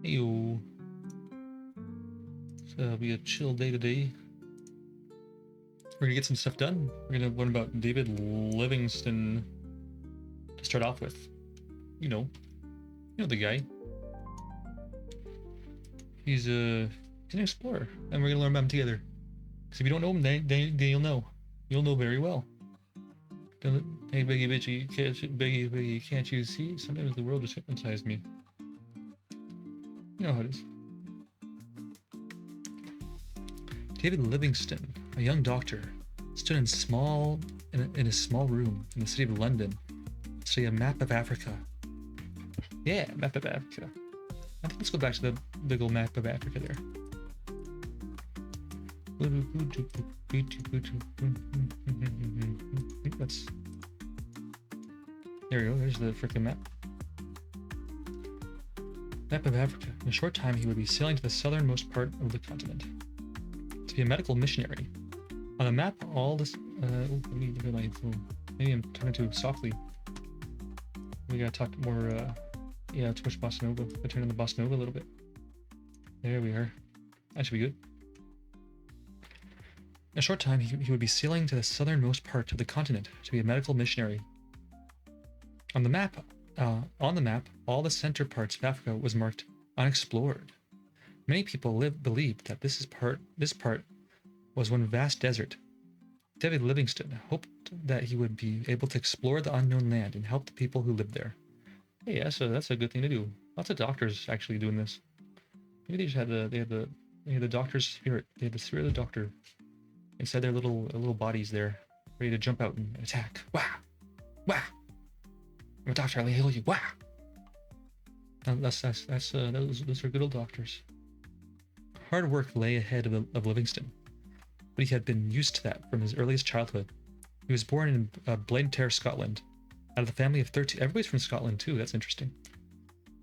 Ew. So it'll be a chill day today. We're gonna get some stuff done. We're gonna learn about David Livingston to start off with. You know the guy. He's an explorer, and we're gonna learn about him together. Because if you don't know him, then you'll know. You'll know very well. Hey, Biggie, bitchy, Biggie, can't you see? Sometimes the world just hypnotized me. You know how it is. David Livingston, a young doctor, stood in a small room in the city of London to study a map of Africa. Yeah, map of Africa. I think let's go back to the big old map of Africa there. There we go, there's the freaking map. Map of Africa. In a short time, he would be sailing to the southernmost part of the continent to be a medical missionary. On the map, all this. Maybe I'm talking too softly. We gotta talk more. Yeah, too much bossa nova. I turn on the bossa nova a little bit. There we are. That should be good. In a short time, he would be sailing to the southernmost part of the continent to be a medical missionary. On the map, all the center parts of Africa was marked unexplored. Many people believed that this part was one vast desert. David Livingston hoped that he would be able to explore the unknown land and help the people who lived there. Hey, that's a good thing to do. Lots of doctors actually doing this. Maybe they just had the doctor's spirit. They had the spirit of the doctor inside their little bodies there, ready to jump out and attack. Wah! Wah! I'm a doctor, I'll heal you. Wah! Those are good old doctors. Hard work lay ahead of Livingston, but he had been used to that from his earliest childhood. He was born in Blantyre, Scotland, out of the family of 13. Everybody's from Scotland too. That's interesting.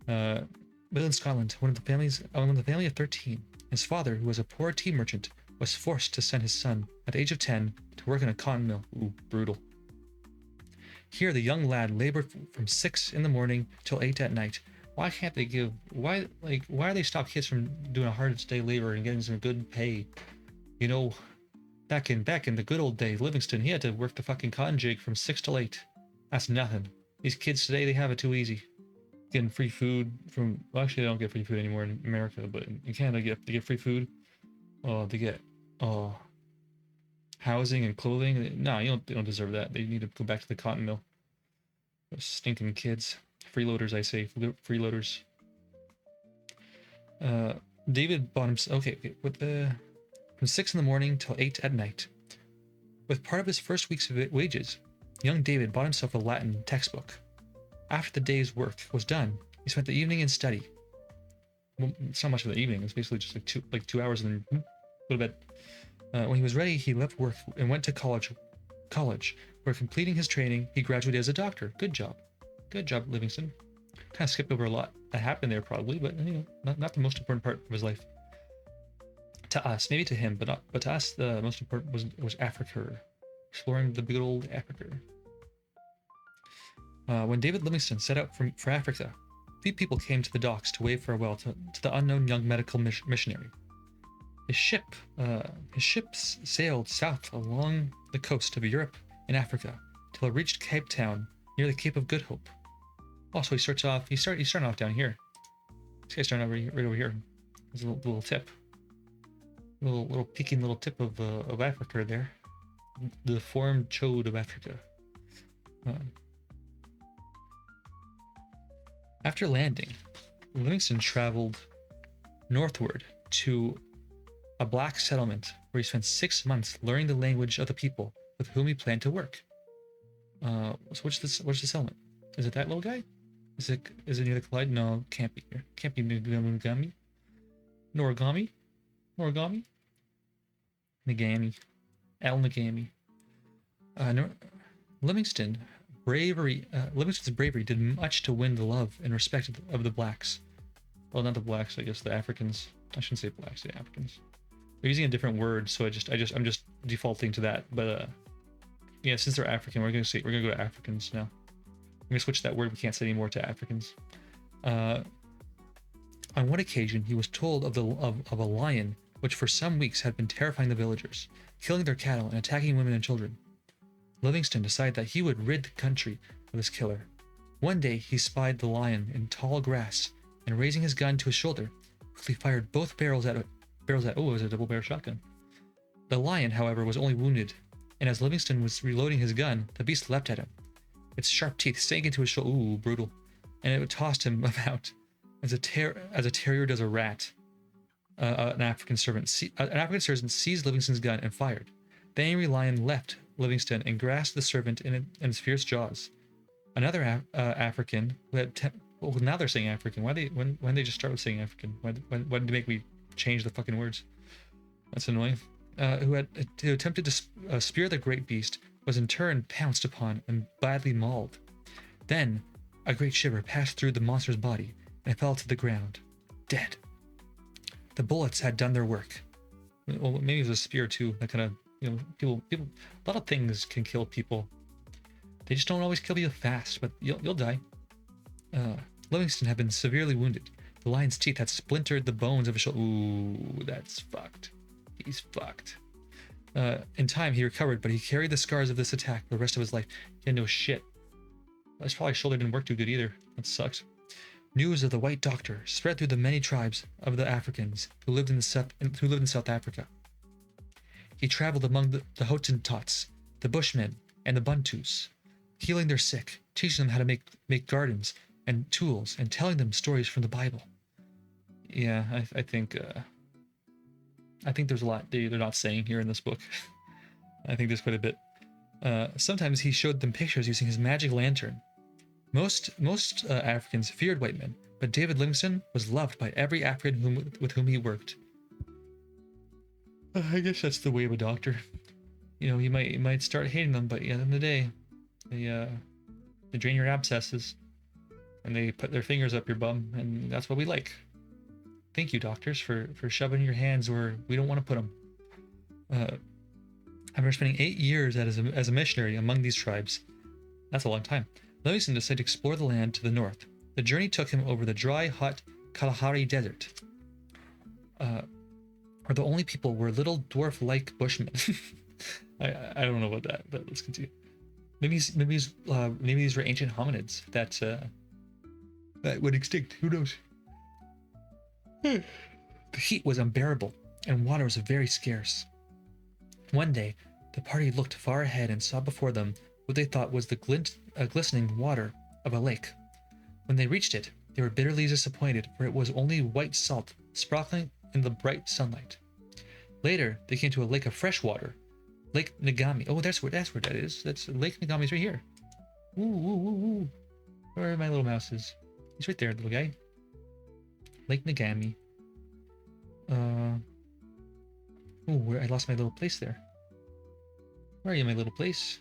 But in Scotland, one of the family of 13. His father, who was a poor tea merchant, was forced to send his son at the age of 10 to work in a cotton mill. Ooh, brutal. Here, the young lad labored from 6 in the morning till 8 at night. Why are they stop kids from doing a hard day labor and getting some good pay? You know, back in the good old days, Livingston, he had to work the fucking cotton jig from 6 till 8. That's nothing. These kids today, they have it too easy. Getting free food from, well, actually they don't get free food anymore in America, but in Canada they get free food. Oh, they get housing and clothing. No, they don't deserve that. They need to go back to the cotton mill. Those stinking kids. Freeloaders, I say. Freeloaders. David bought himself... Okay. From 6 in the morning till 8 at night. With part of his first week's wages, young David bought himself a Latin textbook. After the day's work was done, he spent the evening in study. Well, it's not much of the evening. It's basically just like 2 hours and a little bit. When he was ready, he left work and went to college, where completing his training, he graduated as a doctor. Good job, Livingston. Kind of skipped over a lot that happened there, probably, but not the most important part of his life. To us, maybe to him, but to us, the most important was Africa, exploring the big old Africa. When David Livingston set out for Africa, few people came to the docks to wave farewell to the unknown young medical missionary. His ship sailed south along the coast of Europe and Africa till it reached Cape Town near the Cape of Good Hope. Also, he's starting off down here. This guy's starting right over here. There's a little tip, little peeking little tip of Africa there, the formed chode of Africa. After landing, Livingston traveled northward to a black settlement where he spent 6 months learning the language of the people with whom he planned to work. So what's the settlement? Is it that little guy? Is it near the Clyde? No, can't be here. Can't be near Noragami. Nagami. Al Nagami. Livingston's bravery did much to win the love and respect of the blacks. Well, not the blacks, I guess the Africans. I shouldn't say blacks, the Africans. They're using a different word, so I'm just defaulting to that. But yeah, since they're African, we're gonna go to Africans now. I'm gonna switch that word we can't say anymore to Africans. On one occasion, he was told of a lion which for some weeks had been terrifying the villagers, killing their cattle and attacking women and children. Livingston decided that he would rid the country of this killer. One day, he spied the lion in tall grass, and raising his gun to his shoulder, quickly fired both barrels at it was a double barrel shotgun. The lion, however, was only wounded, and as Livingston was reloading his gun, the beast leapt at him. Its sharp teeth sank into his shoulder. Ooh, brutal. And it tossed him about as a terrier does a rat. An African servant seized Livingston's gun and fired. The angry lion left Livingston and grasped the servant in its fierce jaws. Another African who had well, now they're saying African. When they just start with saying African? Why did they make me change the fucking words? That's annoying. Who attempted to spear the great beast was in turn pounced upon and badly mauled. Then a great shiver passed through the monster's body and it fell to the ground, dead. The bullets had done their work. Well, maybe it was a spear too. That kind of, people. A lot of things can kill people. They just don't always kill you fast, but you'll die. Livingston had been severely wounded. The lion's teeth had splintered the bones of his shoulder. Ooh, that's fucked. He's fucked. In time, he recovered, but he carried the scars of this attack for the rest of his life. He had no shit. His probably shoulder didn't work too good either. That sucks. News of the White Doctor spread through the many tribes of the Africans who lived in South Africa. He traveled among the Hottentots, the Bushmen, and the Bantus, healing their sick, teaching them how to make gardens and tools, and telling them stories from the Bible. Yeah, I think there's a lot they're not saying here in this book. I think there's quite a bit. Sometimes he showed them pictures using his magic lantern. Most Africans feared white men, but David Livingston was loved by every African with whom he worked. I guess that's the way of a doctor. You might start hating them, but at the end of the day, they drain your abscesses, and they put their fingers up your bum, and that's what we like. Thank you, doctors, for shoving your hands where we don't want to put them. After spending 8 years as a missionary among these tribes, that's a long time, Livingston decided to explore the land to the north. The journey took him over the dry, hot Kalahari Desert, where the only people were little dwarf-like bushmen. I don't know about that, but let's continue. Maybe these were ancient hominids that went extinct. Who knows? The heat was unbearable, and water was very scarce. One day, the party looked far ahead and saw before them what they thought was the glistening water of a lake. When they reached it, they were bitterly disappointed, for it was only white salt sparkling in the bright sunlight. Later, they came to a lake of fresh water, Lake Nagami. Oh, that's where that is. That's Lake Nagami's right here. Ooh. Where are my little mouses? He's right there, little guy. Lake Nagami. Where I lost my little place there. Where are you, my little place?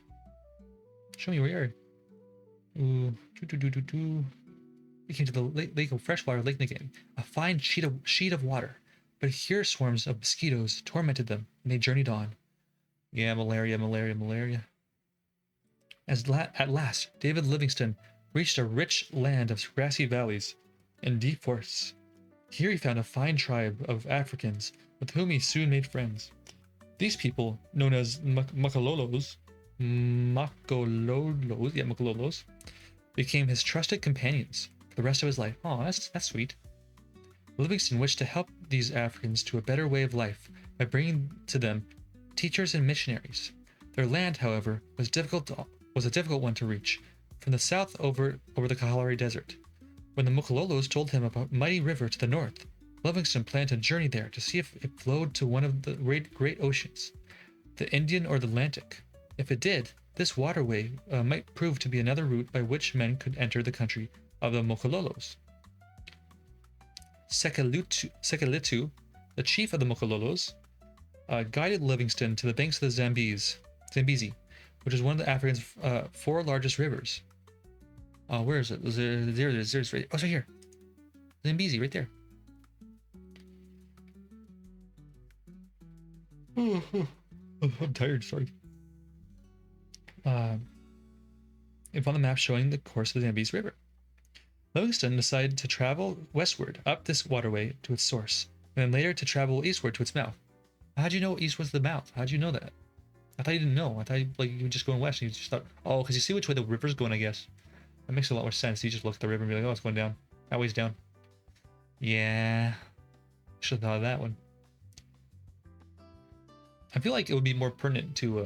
Show me where you are. Ooh. We came to the lake of freshwater, Lake Nagami, a fine sheet of water. But here swarms of mosquitoes tormented them, and they journeyed on. Yeah, malaria. At last, David Livingston reached a rich land of grassy valleys and deep forests. Here he found a fine tribe of Africans with whom he soon made friends. These people, known as Makololos, became his trusted companions for the rest of his life. Oh, that's sweet. Livingston wished to help these Africans to a better way of life by bringing to them teachers and missionaries. Their land, however, was a difficult one to reach, from the south over the Kalahari Desert. When the Mokololos told him of a mighty river to the north, Livingston planned to journey there to see if it flowed to one of the great oceans, the Indian or the Atlantic. If it did, this waterway might prove to be another route by which men could enter the country of the Mokololos. Sekelitu, the chief of the Mokololos, guided Livingston to the banks of the Zambezi, which is one of the Africa's 4 largest rivers. Where is it? There it is. Right. Oh, it's right here. Zambezi, right there. I'm tired, sorry. If on the map showing the course of the Zambezi River. Livingston decided to travel westward up this waterway to its source, and then later to travel eastward to its mouth. How'd you know east was the mouth? How'd you know that? I thought you didn't know. I thought you were just going west. And you just thought, oh, because you see which way the river's going, I guess. That makes a lot more sense. You just look at the river and be like, oh, it's going down. That way's down. Yeah. Should have thought of that one. I feel like it would be more pertinent to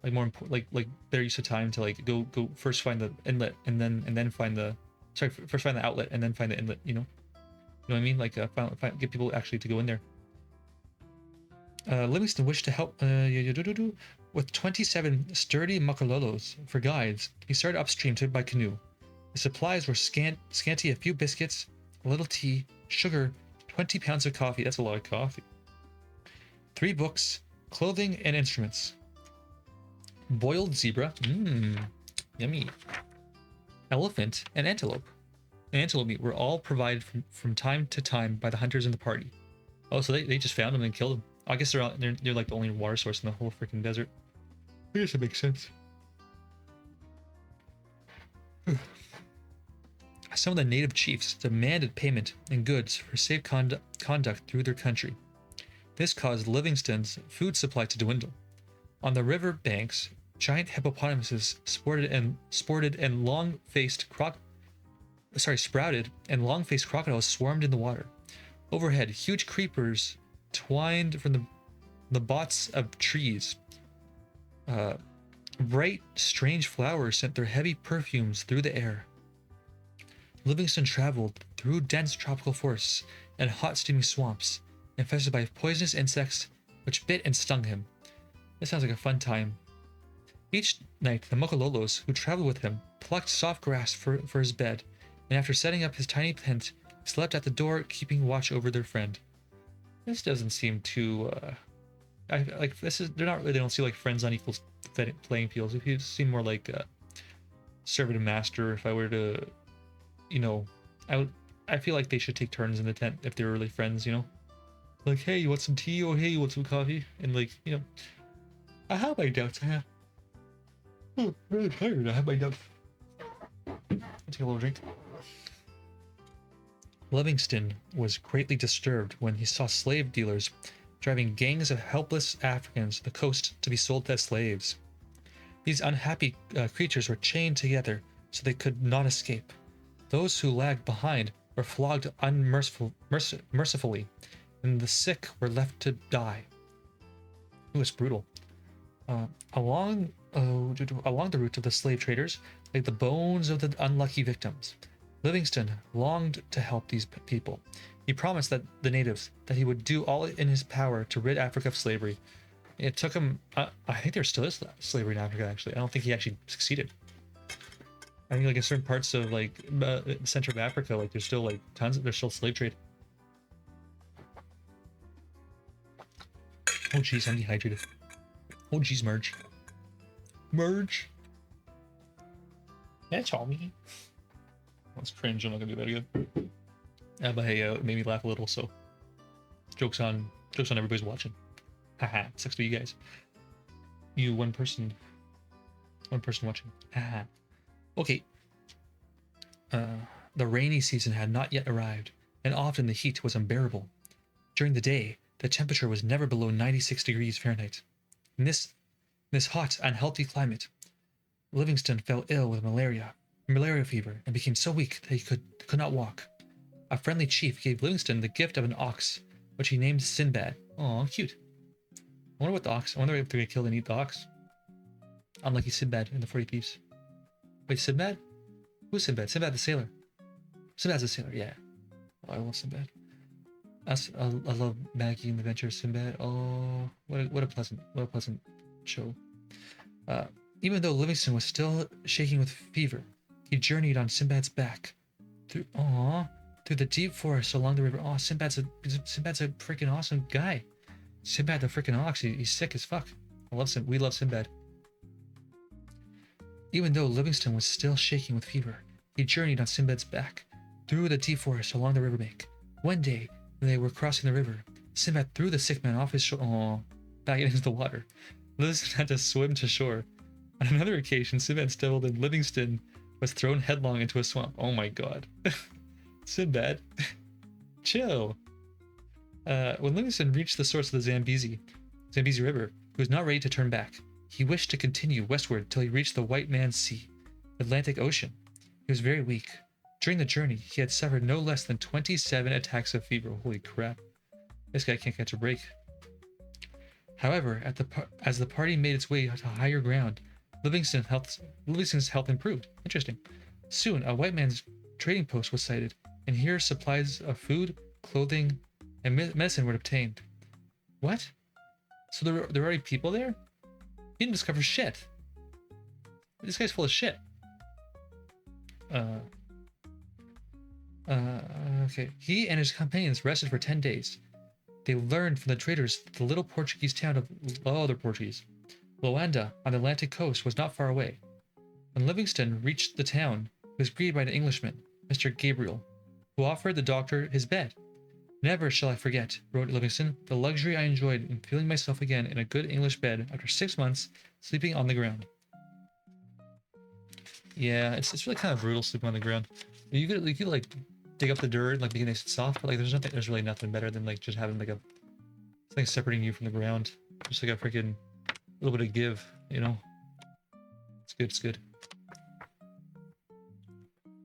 like more important, like better use of time to like go first find the inlet and then find the first find the outlet and then find the inlet. You know what I mean? Like get people actually to go in there. Livingston wished to help with 27 sturdy Makalolos for guides. He started upstream to by canoe. The supplies were scanty: a few biscuits, a little tea, sugar, 20 pounds of coffee. That's a lot of coffee. 3 books, clothing, and instruments. Boiled zebra, yummy. Elephant and antelope. And antelope meat were all provided from time to time by the hunters in the party. Oh, so they just found them and killed them. I guess they're like the only water source in the whole freaking desert. I guess it makes sense. Some of the native chiefs demanded payment in goods for safe conduct through their country. This caused Livingston's food supply to dwindle. On the river banks, giant hippopotamuses sprouted and long-faced crocodiles swarmed in the water. Overhead, huge creepers twined from the bottoms of trees. Bright, strange flowers sent their heavy perfumes through the air. Livingston traveled through dense tropical forests and hot, steamy swamps, infested by poisonous insects which bit and stung him. This sounds like a fun time. Each night, the Mokololos who traveled with him plucked soft grass for his bed, and after setting up his tiny tent, slept at the door, keeping watch over their friend. This doesn't seem too. They don't seem like friends on equal playing fields. If you seem more like servant and master, if I were to, I feel like they should take turns in the tent if they're really friends. Like, hey, you want some tea? Or hey, you want some coffee? And I have my doubts. I'm really tired. I have my doubts. I'll take a little drink. Livingston was greatly disturbed when he saw slave dealers driving gangs of helpless Africans to the coast to be sold as slaves. These unhappy creatures were chained together so they could not escape. Those who lagged behind were flogged mercifully, and the sick were left to die. It was brutal. Along the route of the slave traders lay the bones of the unlucky victims. Livingston longed to help these people. He promised the natives that he would do all in his power to rid Africa of slavery. It took him. I think there still is slavery in Africa. Actually, I don't think he actually succeeded. I think in certain parts of the center of Africa, there's still there's still slave trade. Oh jeez, I'm dehydrated. Oh jeez, Merge. That's all me. That's cringe. I'm not gonna do that again. But hey, it made me laugh a little. So, jokes on everybody's watching. Haha, sucks to you guys. You one person watching. Haha. Okay. The rainy season had not yet arrived, and often the heat was unbearable. During the day, the temperature was never below 96 degrees Fahrenheit. In this hot, unhealthy climate, Livingston fell ill with malaria fever, and became so weak that he could not walk. A friendly chief gave Livingston the gift of an ox, which he named Sinbad. Aw, cute. I wonder if they're gonna kill and eat the ox. Unlucky Sinbad in the 40 Thieves. Wait, Sinbad? Who's Sinbad? Sinbad the sailor. Sinbad's the sailor, yeah. Oh, I love Sinbad. I love Maggie and the Adventure of Sinbad. Oh, what a pleasant show. Even though Livingston was still shaking with fever, he journeyed on Sinbad's back through the deep forest along the river. Oh, Sinbad's a freaking awesome guy. Sinbad the freaking ox. He's sick as fuck. We love Sinbad. Even though Livingston was still shaking with fever, he journeyed on Sinbad's back through the deep forest along the riverbank. One day, when they were crossing the river, Sinbad threw the sick man off his shoulder, back into the water. Livingston had to swim to shore. On another occasion, Sinbad stumbled in Livingston was thrown headlong into a swamp. Oh my god. Sinbad. Chill. When Livingston reached the source of the Zambezi River, he was not ready to turn back. He wished to continue westward till he reached the White Man's Sea, the Atlantic Ocean. He was very weak. During the journey, he had suffered no less than 27 attacks of fever. Holy crap. This guy can't catch a break. However, as the party made its way to higher ground, Livingston's health improved. Interesting. Soon, a white man's trading post was sighted, and here supplies of food, clothing, and medicine were obtained. What? So there were already people there? He didn't discover shit. This guy's full of shit. Okay. He and his companions rested for 10 days. They learned from the traders that the little Portuguese town of Loanda on the Atlantic coast was not far away. When Livingston reached the town, he was greeted by an Englishman, Mr. Gabriel, who offered the doctor his bed. Never shall I forget, wrote Livingston, the luxury I enjoyed in feeling myself again in a good English bed after 6 months sleeping on the ground. Yeah, it's really kind of brutal sleeping on the ground. You could like dig up the dirt, like be nice and soft, but like there's really nothing better than like just having like something separating you from the ground. Just like a freaking little bit of give, you know? It's good, it's good.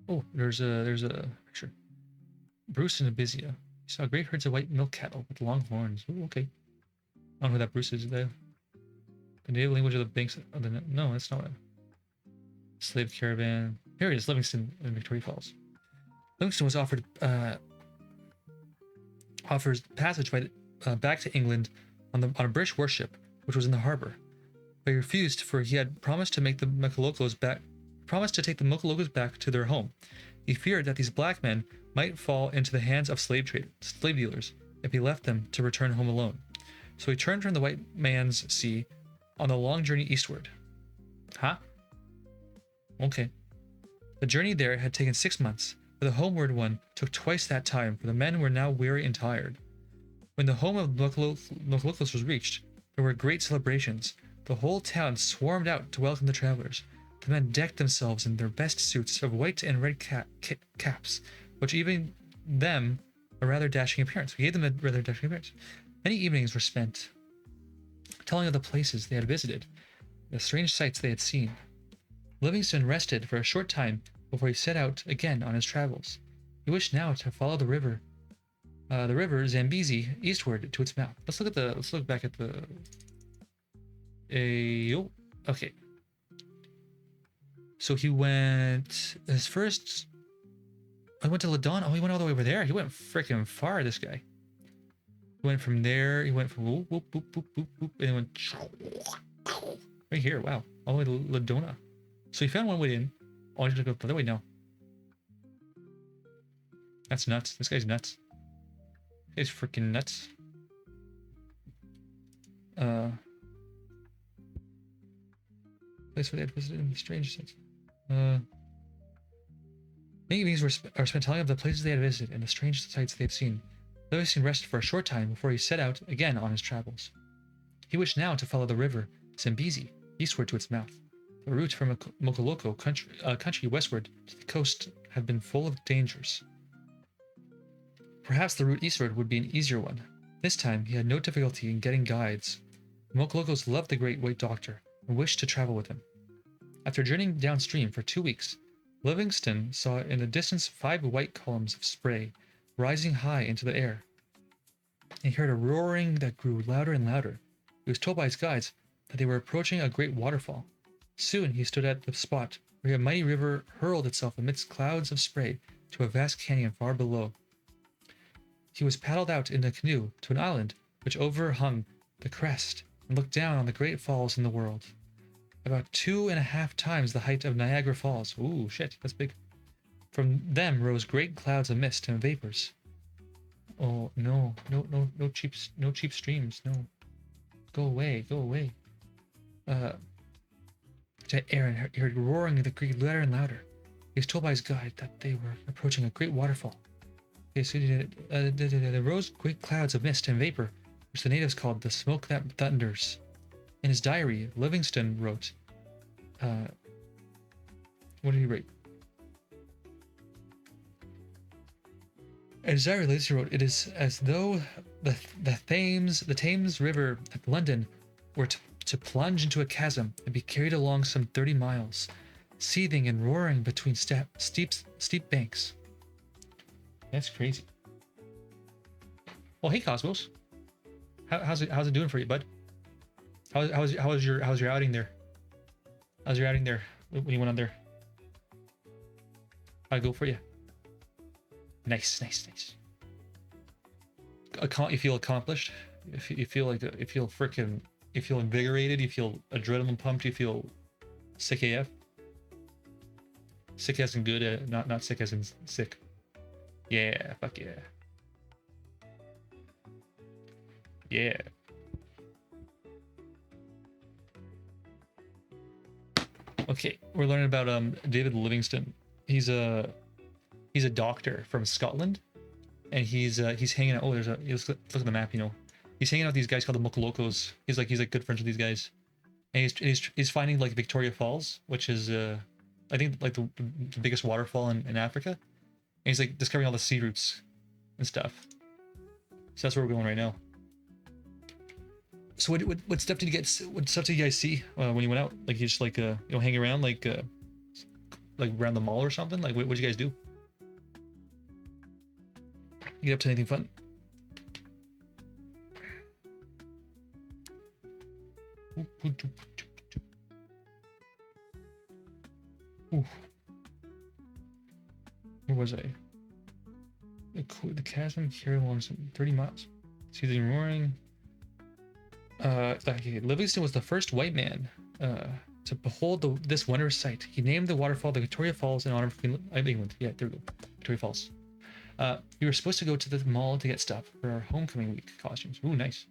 Oh, there's a picture. Bruce and Abizia. He saw great herds of white milk cattle with long horns. Ooh, okay. I don't know who that Bruce is there. The native language of the banks of the... No, that's not what... Slave caravan. Here it is, Livingston and Victoria Falls. Livingston was offers passage back to England on a British warship, which was in the harbor. But he refused, for he had promised to take the Mokolokos back to their home. He feared that these black men might fall into the hands of slave dealers if he left them to return home alone. So he turned from the White Man's Sea on the long journey eastward. Huh? Okay. The journey there had taken 6 months, but the homeward one took twice that time, for the men were now weary and tired. When the home of Mokolokos was reached, there were great celebrations. The whole town swarmed out to welcome the travelers. The men decked themselves in their best suits of white and red caps, which even them a rather dashing appearance. We gave them a rather dashing appearance. Many evenings were spent telling of the places they had visited, the strange sights they had seen. Livingston rested for a short time before he set out again on his travels. He wished now to follow the river Zambezi eastward to its mouth. Let's look back at the. Okay. So he went I went to Ladon. Oh, he went all the way over there. He went freaking far, this guy. He went from there. He went from whoop, whoop, whoop, whoop, whoop, whoop, and he went right here. Wow. All the way to Ladona. So he found one way in. Oh, he's gonna go the other way now. That's nuts. This guy's nuts. He's freaking nuts. Place where they had visited in the strange sense. Many evenings are spent telling of the places they had visited and the strange sights they had seen. Livingston rested for a short time before he set out again on his travels. He wished now to follow the river Zambezi eastward to its mouth. The route from Mokoloko country westward to the coast had been full of dangers. Perhaps the route eastward would be an easier one. This time he had no difficulty in getting guides. The Mokolokos loved the great white doctor and wished to travel with him. After journeying downstream for 2 weeks, Livingston saw in the distance 5 white columns of spray rising high into the air. He heard a roaring that grew louder and louder. He was told by his guides that they were approaching a great waterfall. Soon he stood at the spot where a mighty river hurled itself amidst clouds of spray to a vast canyon far below. He was paddled out in a canoe to an island which overhung the crest and looked down on the great falls in the world. About 2.5 times the height of Niagara Falls. Ooh, shit, that's big. From them rose great clouds of mist and vapors. Oh no cheap streams, no. Go away. Aaron heard roaring the creek louder and louder. He was told by his guide that they were approaching a great waterfall. Okay, so there rose great clouds of mist and vapor, which the natives called the smoke that thunders. In his diary, Livingston wrote, what did he write? As Zaire Lazy wrote, it is as though the Thames River at London were to plunge into a chasm and be carried along some 30 miles, seething and roaring between steep banks. That's crazy. Well, hey Cosmos, how's it doing for you, bud? How's your outing there? How's your outing there when you went on there? How'd it go for you? Nice. You feel accomplished. You feel like you feel freaking. You feel invigorated. You feel adrenaline pumped. You feel sick AF. Sick as in good, not sick as in sick. Yeah, fuck yeah. Yeah. Okay, we're learning about David Livingston. He's a doctor from Scotland, and he's hanging out. Oh, look at the map. You know, he's hanging out with these guys called the Mokolokos. He's like good friends with these guys, and he's finding like Victoria Falls, which is I think like the biggest waterfall in Africa. And he's like discovering all the sea roots and stuff. So that's where we're going right now. So what stuff did you get? What stuff did you guys see when you went out? Like you just like hang around like around the mall or something? Like what did you guys do? You get up to anything fun? Ooh. Where was I? The chasm carried along some 30 miles. Seething roaring. Okay, Livingston was the first white man to behold this wondrous sight. He named the waterfall the Victoria Falls in honor of Queen England. Yeah, there we go. Victoria Falls. We were supposed to go to the mall to get stuff for our homecoming week costumes. Ooh, nice.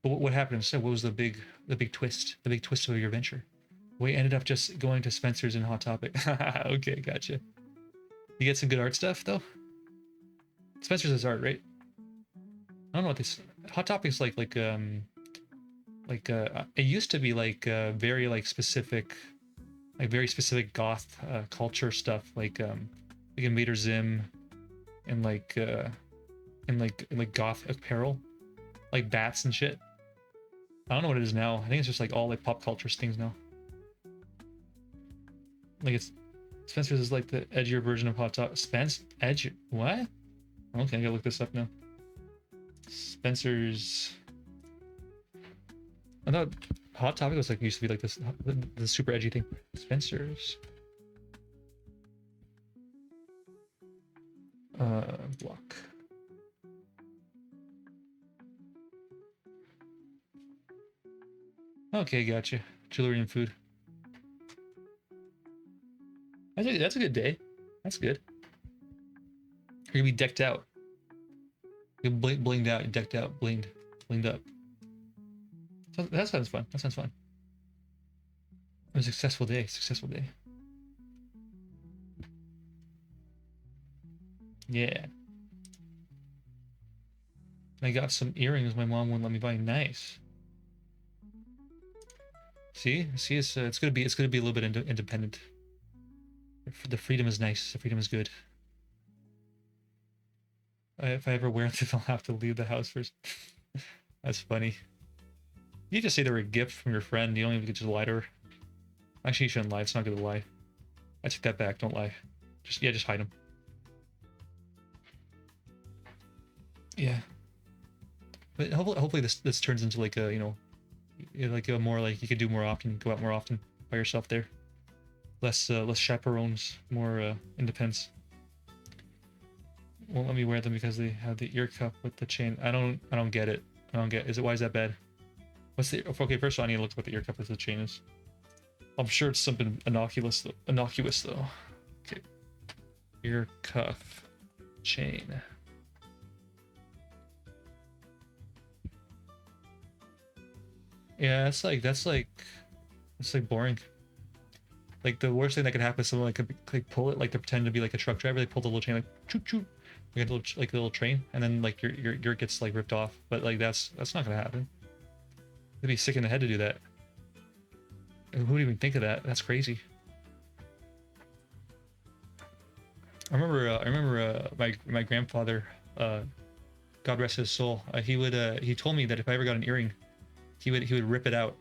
But what happened instead? What was the big twist? The big twist of your adventure? We ended up just going to Spencer's and Hot Topic. Okay, gotcha. You get some good art stuff though. Spencer's is art, right? I don't know what this Hot Topic is like. It used to be like very like specific, like very specific goth culture stuff, like Invader Zim, and like goth apparel, like bats and shit. I don't know what it is now. I think it's just like all like pop culture things now. Like Spencer's is like the edgier version of Hot Topic. Edge? What? Okay, I gotta look this up now. Spencer's. I thought Hot Topic was like used to be like this, the super edgy thing. Spencer's. Block. Okay, gotcha. Jewelry and food. That's a good day. That's good. You're gonna be decked out. You're blinged out. You're decked out. Blinged up. So that sounds fun. That sounds fun. It was a successful day. Successful day. Yeah. I got some earrings my mom wouldn't let me buy. Nice. See, it's gonna be a little bit independent. The freedom is nice. The freedom is good. If I ever wear them, I'll have to leave the house first. That's funny. You just say they were a gift from your friend. You don't even get to lie to her. Actually, you shouldn't lie. It's not good to lie. I take that back. Don't lie. Just hide them. Yeah. But hopefully this turns into like a like a more like you could do more often. Go out more often by yourself there. Less chaperones. More independence. Won't let me wear them because they have the ear cup with the chain. I don't get it. Why is that bad? Okay, first of all I need to look at what the ear cup with the chain is. I'm sure it's something innocuous though. Okay. Ear cuff chain. Yeah, that's like boring. Like the worst thing that could happen is someone like pull it, like they pretend to be like a truck driver. They pull the little chain like choo choo, like a little train, and then like your gets like ripped off. But like that's not gonna happen. They'd be sick in the head to do that. Who would even think of that? That's crazy. I remember my grandfather, God rest his soul. He told me that if I ever got an earring, he would rip it out.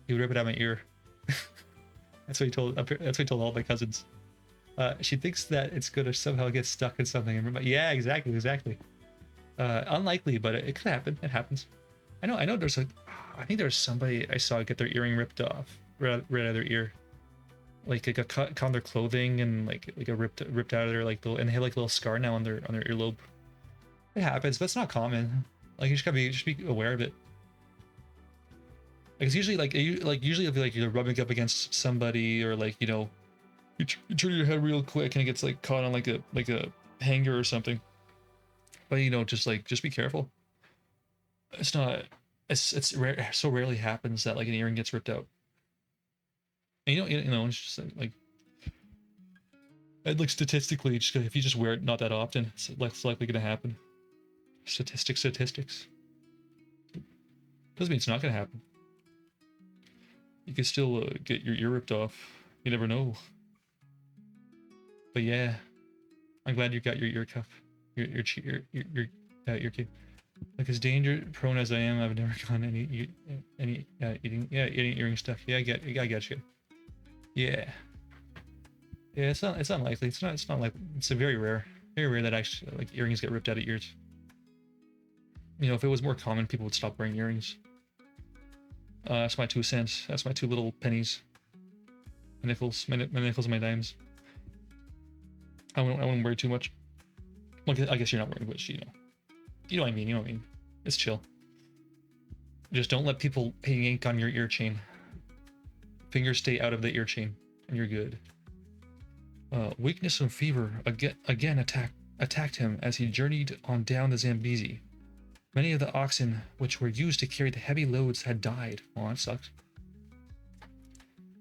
He would rip it out my ear. That's what he told. That's what he told all my cousins. She thinks that it's gonna somehow get stuck in something. Yeah, exactly. Unlikely, but it could happen. It happens. I know. I think there's somebody I saw get their earring ripped off, right out of their ear. Like it got cut on their clothing and like a ripped out of their like little, and they have like a little scar now on their earlobe. It happens, but it's not common. Like you just be aware of it. Like it's usually usually it'll be like you're rubbing up against somebody or like you turn your head real quick and it gets like caught on like a hanger or something. But just be careful. It's not. It's rare. So rarely happens that like an earring gets ripped out. And it's just like statistically, just if you just wear it not that often, it's less likely going to happen. Statistics. Doesn't mean it's not going to happen. You can still get your ear ripped off. You never know. But yeah, I'm glad you got your ear cuff, your ear cuff. Like as danger prone as I am, I've never gone any eating earring stuff. Yeah, I get you. Yeah, it's unlikely. It's not like it's very rare that actually like earrings get ripped out of ears. If it was more common, people would stop wearing earrings. That's my 2 cents. That's my 2 little pennies. My nickels, my nickels, and my dimes. I wouldn't worry too much. Well, I guess you're not worried, but you know what I mean. You know what I mean. It's chill. Just don't let people yank on your ear chain. Fingers stay out of the ear chain, and you're good. Weakness and fever again attacked him as he journeyed on down the Zambezi. Many of the oxen which were used to carry the heavy loads had died. Oh, that sucks.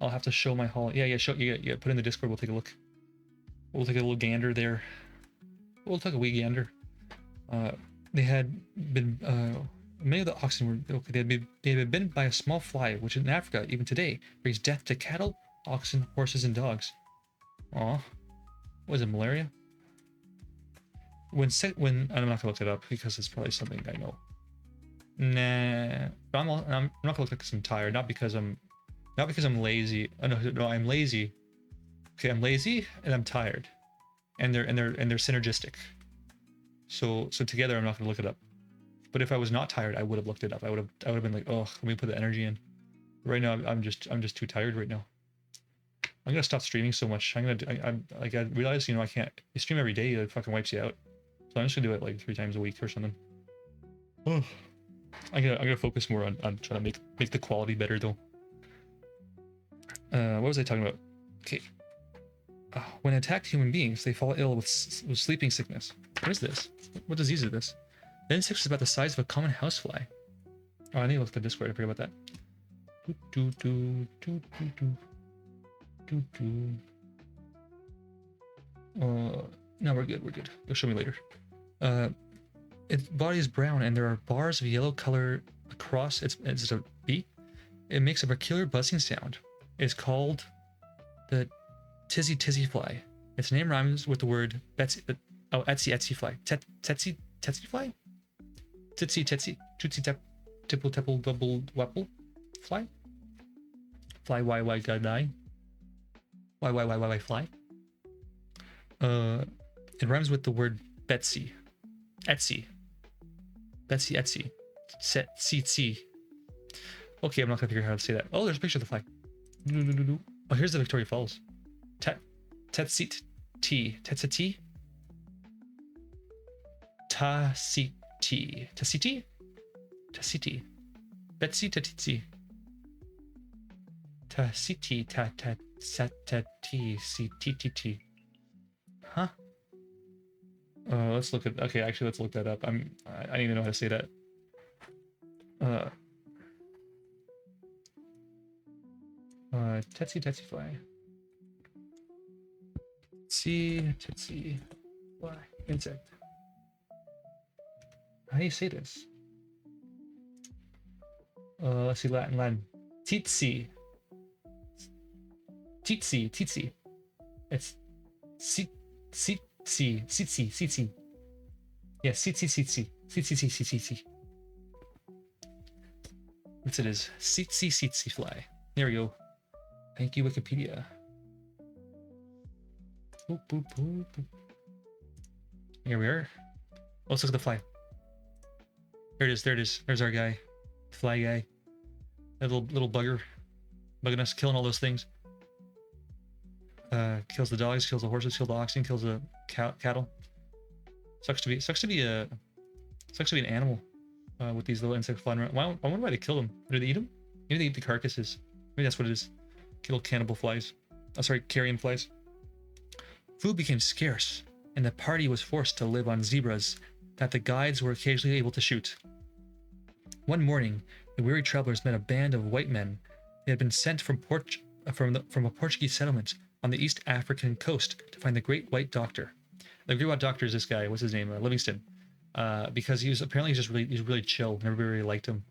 I'll have to show my haul. Yeah. Put in the Discord. We'll take a look. We'll take a little gander there. We'll take a wee gander. They had been many of the oxen were okay. They had been bitten by a small fly, which in Africa even today brings death to cattle, oxen, horses, and dogs. Aw, was it malaria? When I'm not gonna look it up because it's probably something I know. Nah, but I'm not gonna look like because I'm tired, not because I'm lazy. Oh, no, I'm lazy. Okay, I'm lazy and I'm tired, and they're synergistic. So together, I'm not gonna look it up. But if I was not tired, I would have looked it up. I would have been like, oh, let me put the energy in. Right now, I'm just too tired right now. I'm gonna stop streaming so much. I realize I can't. You stream every day, it fucking wipes you out. So I'm just gonna do it like 3 times a week or something. Oh, I'm gonna focus more on trying to make the quality better though. What was I talking about? Okay. When attacked human beings, they fall ill with sleeping sickness. What is this? What disease is this? The insect is about the size of a common housefly. Oh, I need to look at the Discord. I forgot about that. No, we're good. You'll show me later. Its body is brown and there are bars of yellow color across its a beak. It makes a peculiar buzzing sound. It's called the tizzy fly. Its name rhymes with the word Betsy. Etsy fly. Tetsy fly. Titsy tootsie tipple double wapple fly. Fly why die. Why fly. It rhymes with the word Betsy. Etsy. Set. Okay, I'm not gonna figure out how to say that. Oh, there's a picture of the flag. Oh, here's the Victoria Falls. Tetsiti. Tetsiti. Tasiti. Betsy Tatiti. Tasiti satati. Huh? Let's look at. Okay, actually, let's look that up. I don't even know how to say that. Tetsy fly. Tetsy fly. Insect. How do you say this? Let's see, Latin. Titsy. It's Tsitsi. Yeah, tsitsi. What's it is? Tsitsi fly. There we go. Thank you, Wikipedia. Boop, boop, boop, boop. Here we are. Oh, let's look at the fly. There it is. There it is. There's our guy. Fly guy. That little bugger. Bugging us, killing all those things. Kills the dogs, kills the horses, kills the oxen, kills the cattle. Sucks to be an animal with these little insects flying around. I wonder why they kill them. Do they eat them? Maybe they eat the carcasses. Maybe that's what it is. Kill cannibal flies. Oh, sorry, carrion flies. Food became scarce, and the party was forced to live on zebras that the guides were occasionally able to shoot. One morning, the weary travelers met a band of white men. They had been sent from a Portuguese settlement on the East African coast to find the Great White Doctor. The Great White Doctor is this guy. What's his name? Livingston. Because he was apparently he's really chill, and everybody really liked him.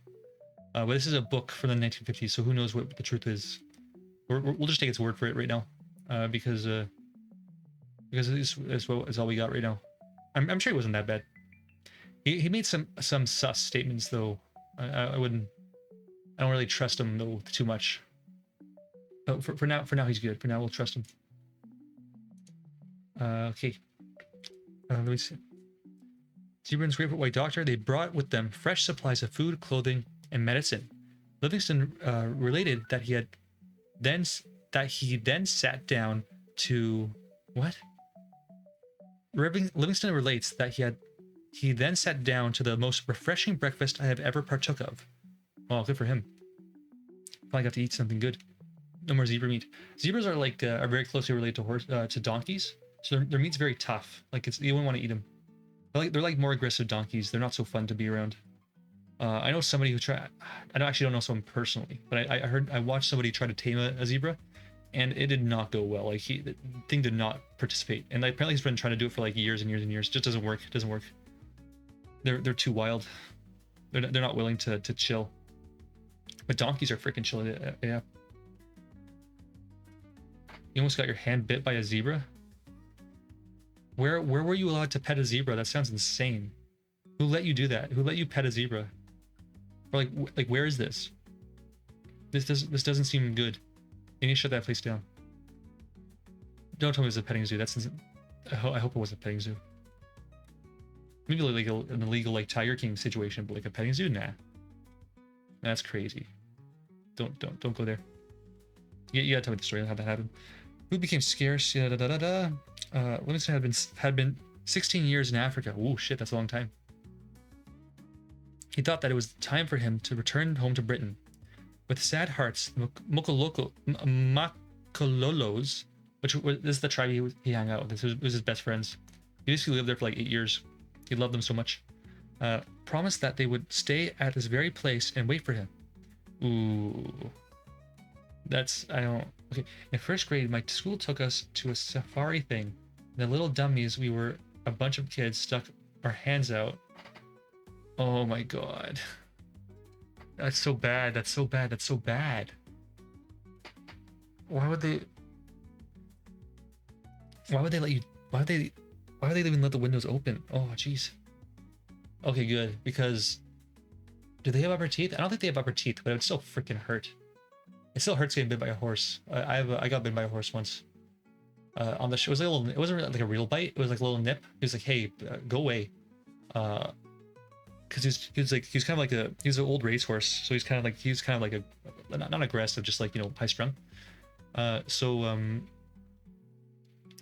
But this is a book from the 1950s, so who knows what the truth is? We'll just take its word for it right now, because it's all we got right now. I'm sure he wasn't that bad. He made some sus statements though. I don't really trust him though too much. Oh, for now he's good. For now we'll trust him. Okay. Let me see. Zebra's Great White Doctor. They brought with them fresh supplies of food, clothing, and medicine. Livingston related that he then sat down to what? Livingston relates that he then sat down to the most refreshing breakfast I have ever partook of. Oh, good for him. Probably got to eat something good. No more zebra meat. Zebras are like are very closely related to donkeys, so their meat's very tough. Like you wouldn't want to eat them. They're like more aggressive donkeys. They're not so fun to be around. I know somebody who tried. I don't know someone personally, but I watched somebody try to tame a zebra, and it did not go well. Like the thing did not participate, and apparently he's been trying to do it for like years and years and years. It just doesn't work. It doesn't work. They're too wild. They're not willing to chill. But donkeys are freaking chill. Yeah. You almost got your hand bit by a zebra? Where were you allowed to pet a zebra? That sounds insane. Who let you do that? Who let you pet a zebra? Or like where is this? This doesn't seem good. You need to shut that place down. Don't tell me it was a petting zoo. That's I hope it was a petting zoo. Maybe like an illegal like Tiger King situation, but like a petting zoo? Nah. That's crazy. Don't go there. You gotta tell me the story of how that happened. Food became scarce. Livingston had been 16 years in Africa. Oh shit, that's a long time. He thought that it was time for him to return home to Britain. With sad hearts, the Makololos, this is the tribe he hung out with. This was his best friends. He basically lived there for like 8 years. He loved them so much. Promised that they would stay at this very place and wait for him. Ooh. Okay. In first grade, my school took us to a safari thing. The little dummies, we were a bunch of kids stuck our hands out. Oh my god. That's so bad. That's so bad. That's so bad. Why would they let you, why would they even let the windows open? Oh, jeez. Okay, good. Because do they have upper teeth? I don't think they have upper teeth, but it would still freaking hurt. It still hurts getting bit by a horse. I got bitten by a horse once. On the show, it wasn't really like a real bite. It was like a little nip. He was like, "Hey, go away," because he was kind of like he was an old racehorse, so he was kind of like a not aggressive, just like high strung. So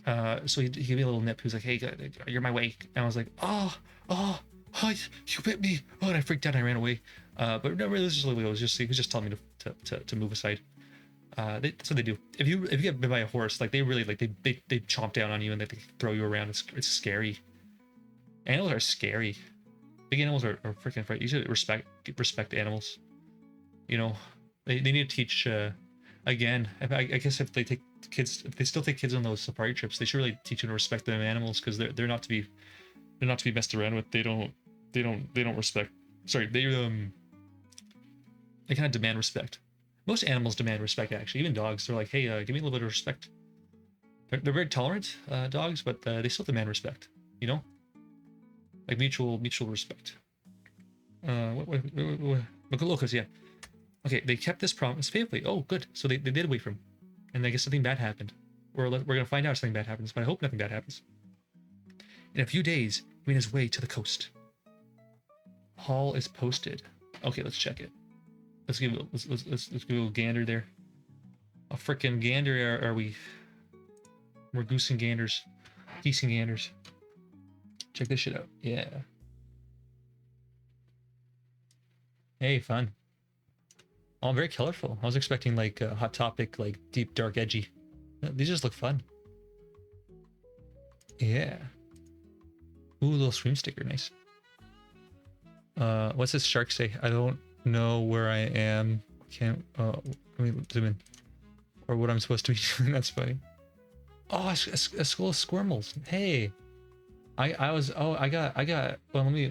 he gave me a little nip. He was like, "Hey, you're my way," and I was like, "Oh, you bit me!" Oh, and I freaked out and I ran away. But no, really, he was just telling me to move aside. That's what they do. If you get bit by a horse, like they really they chomp down on you and they throw you around. It's scary. Animals are scary. Big animals are freaking frightening. You should respect animals. They need to teach. Again, I guess if they still take kids on those safari trips, they should really teach them to respect them animals, because they're not to be messed around with. They don't respect. Sorry, they kind of demand respect. Most animals demand respect, actually. Even dogs, they're like, "Hey, give me a little bit of respect." They're very tolerant dogs, but they still demand respect. You know, like mutual respect. Lucas, yeah. Okay, they kept this promise faithfully. Oh, good. So they did wait for him, and I guess something bad happened. We're gonna find out if something bad happens, but I hope nothing bad happens. In a few days, he made his way to the coast. Hall is posted. Okay, let's check it. Let's give a little gander there. A frickin' gander are we? We're goose and ganders. Geese and ganders. Check this shit out. Yeah. Hey, fun. Oh, very colorful. I was expecting like a Hot Topic, like deep, dark, edgy. These just look fun. Yeah. Ooh, little stream sticker, nice. What's this shark say? I don't know where I am. Can't. Let me zoom in. Or what I'm supposed to be doing. That's funny. Oh, a school of squirmels. Hey. I was. Oh, I got. Well, let me.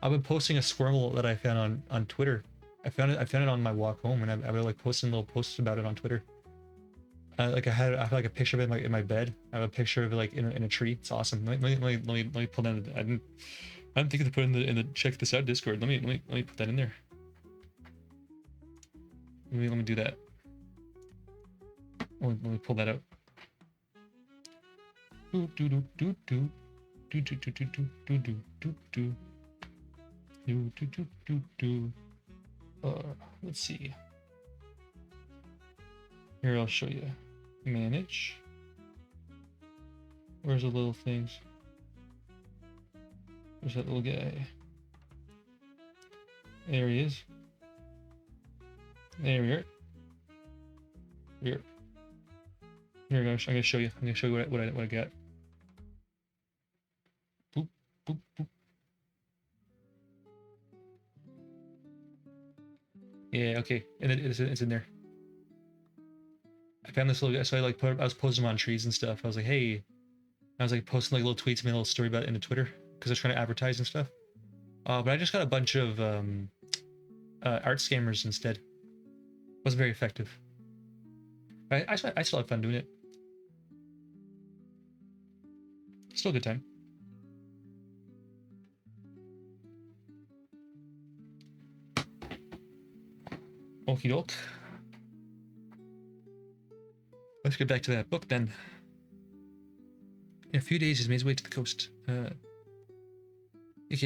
I've been posting a squirmel that I found on Twitter. I found it on my walk home, and I've been like posting little posts about it on Twitter. Like I have like a picture of it in my bed. I have a picture of it like in a tree. It's awesome. Let me pull down. I didn't think to put in the check this out Discord. Let me put that in there. Let me do that. Let me pull that out. Let's see. Here, I'll show you. Manage. Where's the little things? Where's that little guy? There he is. There we are. Here. Here, I'm gonna show you. I'm gonna show you what I got. Boop, boop, boop. Yeah, okay, and it's in there. I found this little guy, so I was posting them on trees and stuff. I was like, hey, I was like posting like little tweets, made a little story about it into Twitter because they're trying to advertise and stuff. But I just got a bunch of art scammers instead. Wasn't very effective. I still had fun doing it. Still a good time. Okie doke. Let's get back to that book then. In a few days, he's made his way to the coast. Okay,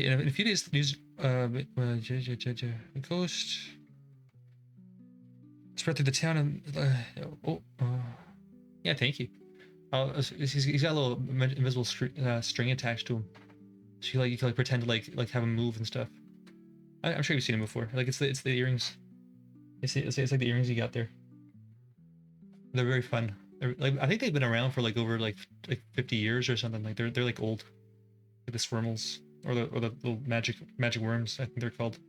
in a few days, the news. The coast. Spread through the town and. Yeah, thank you. He's got a little invisible string attached to him, so you can like pretend to like have him move and stuff. I'm sure you've seen him before. Like it's the earrings. It's like the earrings you got there. They're very fun. Like I think they've been around for like over like 50 years or something. Like they're like old, like the swirmels or the little magic worms. I think they're called.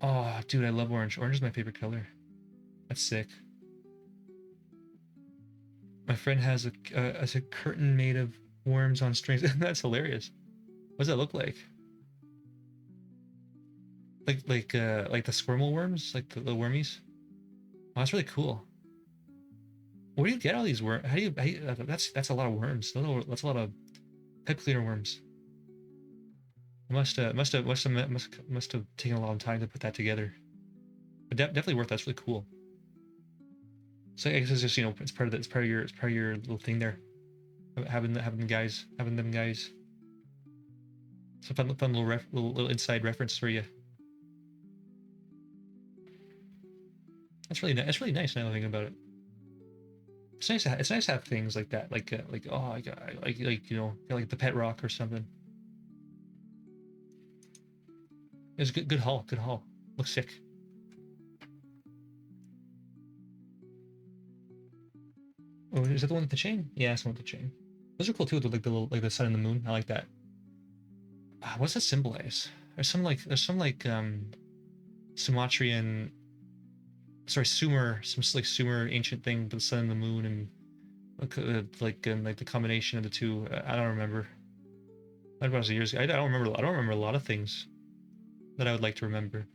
Oh, dude, I love orange. Orange is my favorite color. That's sick. My friend has a curtain made of worms on strings. That's hilarious. What does that look like? Like the squirmel worms, like the wormies. Oh, that's really cool. Where do you get all these worms? How do you that's a lot of worms. That's a lot of pipe cleaner worms. It must have taken a long time to put that together. But definitely worth that. That's really cool. So I guess it's just it's part of your little thing there. Having them guys. It's a fun little inside reference for you. That's really nice now thinking about it. It's nice to have things like that, like oh I got like like the pet rock or something. It's good haul. Looks sick. Oh, is that the one with the chain? Yeah, it's the one with the chain. Those are cool too. Like the sun and the moon. I like that. What's that symbolize? There's some Sumatrian, sorry, Sumer, some like Sumer ancient thing with the sun and the moon and like the combination of the two. I don't remember. That was years ago. I don't remember a lot of things that I would like to remember.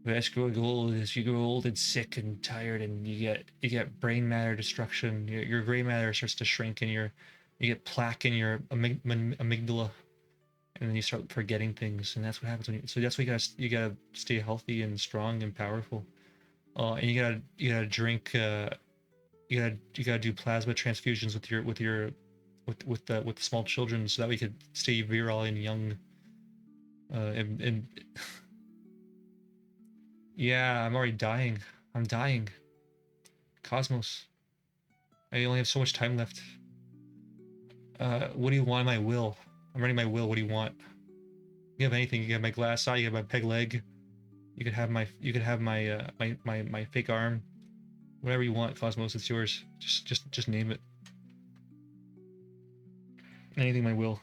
As you grow old, as you grow old and sick and tired, and you get brain matter destruction. Your gray matter starts to shrink, and you get plaque in your amygdala, and then you start forgetting things, and that's what happens when you. So that's why you gotta stay healthy and strong and powerful. And you gotta drink. You gotta do plasma transfusions with the small children, so that we could stay virile and young. And yeah, I'm already dying. I'm dying. Cosmos. I only have so much time left. What do you want in my will? I'm running my will. What do you want? You have anything? You have my glass eye. You have my peg leg. You could have my. You could have my. My fake arm. Whatever you want, Cosmos. It's yours. Just name it. Anything my will.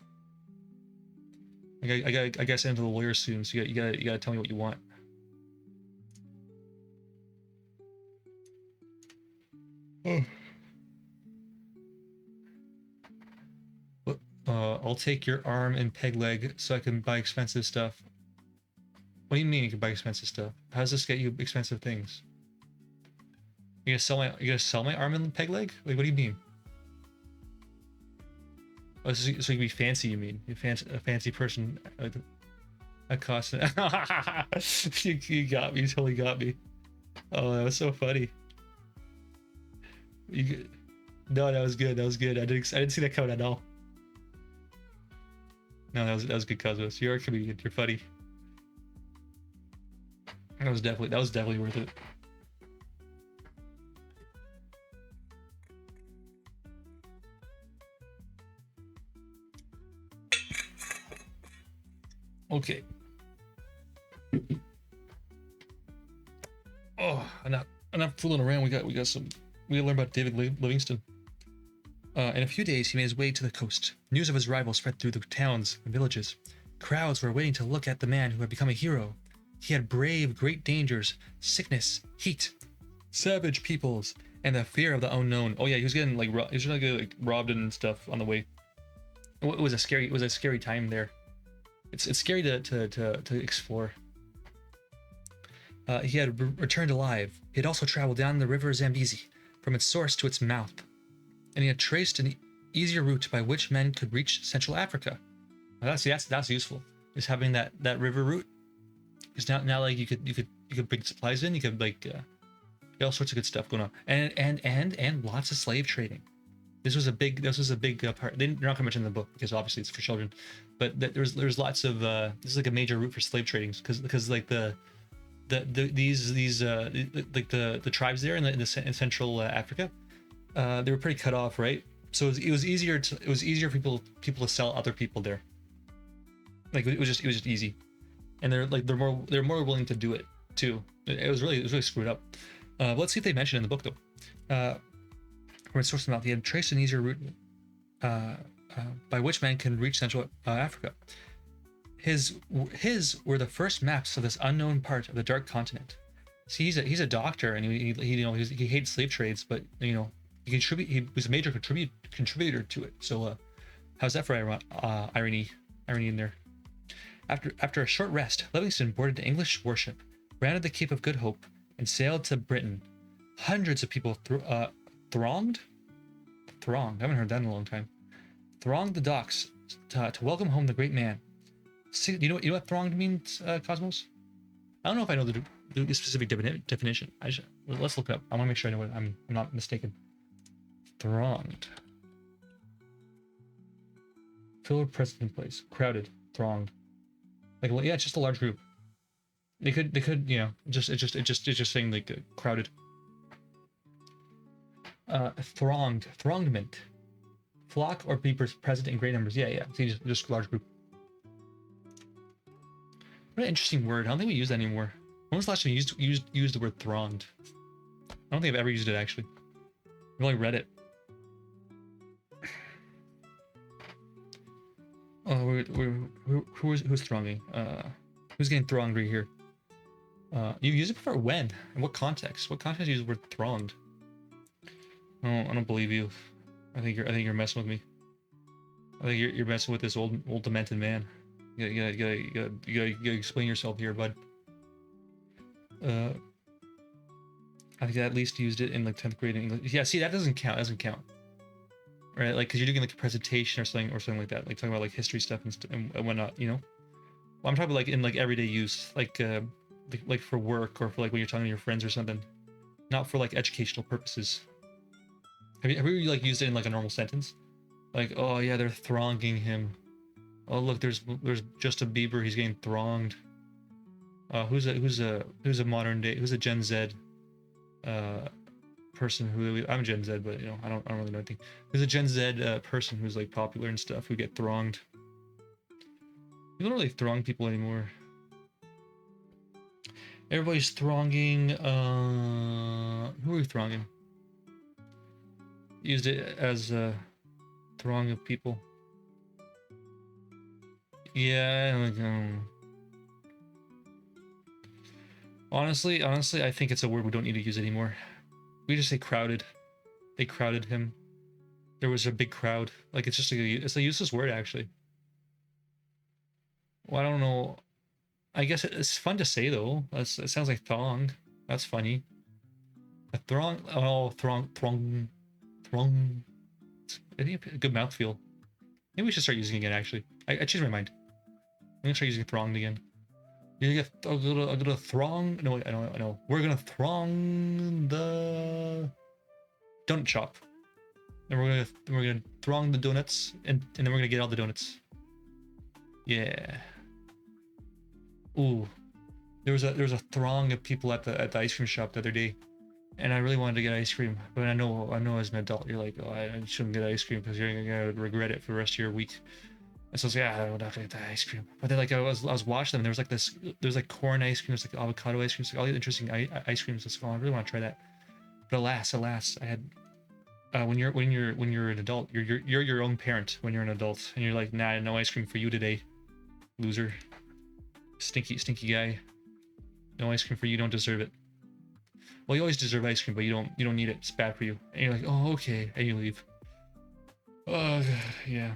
I gotta send to the lawyer soon. So you gotta tell me what you want. Oh. I'll take your arm and peg leg so I can buy expensive stuff. What do you mean you can buy expensive stuff? How does this get you expensive things? You gonna sell my arm and peg leg? Like, what do you mean? Oh, so you can be fancy, you mean? You're a fancy person. A cost. You got me. You totally got me. Oh, that was so funny. No, that was good. That was good. I didn't see that coming at all. No, that was good, Cosmos. You're a comedian. You're funny. That was definitely worth it. Okay. Oh, enough fooling around. We gotta learn about David Livingston. In a few days, he made his way to the coast. News of his arrival spread through the towns and villages. Crowds were waiting to look at the man who had become a hero. He had braved great dangers, sickness, heat, savage peoples, and the fear of the unknown. Oh yeah, he was getting robbed and stuff on the way. It was a scary time there. It's scary to explore. He had returned alive. He had also traveled down the river Zambezi, from its source to its mouth, and he had traced an easier route by which men could reach Central Africa. Now, that's useful. Is having that river route. Because now like you could bring supplies in. You could get all sorts of good stuff going on, and lots of slave trading. This was a big part. They're not going to mention in the book because obviously it's for children, but there's lots of this is like a major route for slave trading because like these tribes there in Central Africa, they were pretty cut off, right? So it was easier for people to sell other people there. Like it was just easy, and they're more willing to do it too. It was really screwed up. But let's see if they mention it in the book though. From its source mouth, he had traced an easier route by which man can reach Central Africa. His were the first maps of this unknown part of the Dark Continent. See, he's a doctor, and he hates slave trades, but he was a major contributor to it. So how's that for irony in there? After a short rest, Livingston boarded an English warship, rounded the Cape of Good Hope, and sailed to Britain. Hundreds of people thronged. I haven't heard that in a long time. Thronged the docks to welcome home the great man. You know what thronged means, Cosmos? I don't know if I know the specific definition. Let's look it up. I want to make sure I know what I'm not mistaken. Thronged. Fill a precedent place. Crowded. Thronged. Like, well, yeah, it's just a large group. They could it's just saying like crowded. Throngment. Flock or be present in great numbers. Yeah. See, just large group. What an interesting word. I don't think we use that anymore. When was the last time you used the word thronged? I don't think I've ever used it actually. I've only read it. Oh, who's thronging? Who's getting thronged right here? You use it before when? In what context? What context do you use the word thronged? Oh, I don't believe you. I think you're messing with me. I think you're messing with this old demented man. You gotta explain yourself here, bud. Uh, I think I at least used it in like 10th grade in English. Yeah, see, that doesn't count. That doesn't count. Right? Like, because you're doing like a presentation or something like that. Like talking about like history stuff and whatnot, you know? Well, I'm talking like in like everyday use, like for work or for like when you're talking to your friends or something. Not for like educational purposes. Have you like used it in like a normal sentence? Like, oh yeah, they're thronging him. Oh look, there's Justin Bieber. He's getting thronged. Who's a modern day, who's a Gen Z uh person who, I'm Gen Z, but you know, I don't really know anything. Who's a Gen Z person who's like popular and stuff who get thronged. You don't really throng people anymore. Everybody's thronging. Who are you thronging? Used it as a throng of people. Yeah, like honestly, I think it's a word we don't need to use anymore. We just say crowded. They crowded him. There was a big crowd. Like it's a useless word actually. Well, I don't know. I guess it's fun to say though. It sounds like thong. That's funny. A throng. Oh, throng. I think a good mouthfeel. Maybe we should start using it again. Actually, I changed my mind. I'm gonna start using thronged again. You're gonna throng. No, I know. We're gonna throng the donut shop. And we're gonna throng the donuts, and then we're gonna get all the donuts. Yeah. Ooh. There was a throng of people at the ice cream shop the other day, and I really wanted to get ice cream, but I know as an adult you're like, oh, I shouldn't get ice cream because you're gonna regret it for the rest of your week. And so I was like, yeah, I'm not gonna get the ice cream. But then like I was watching them. There's like corn ice cream, there's like avocado ice cream, like all these interesting ice creams. So I really want to try that. But alas, I had when you're an adult, you're your own parent when you're an adult, and you're like, nah, no ice cream for you today, loser, stinky guy. No ice cream for you. You don't deserve it. Well, you always deserve ice cream, but you don't need it. It's bad for you. And you're like, oh, okay, and you leave. Yeah.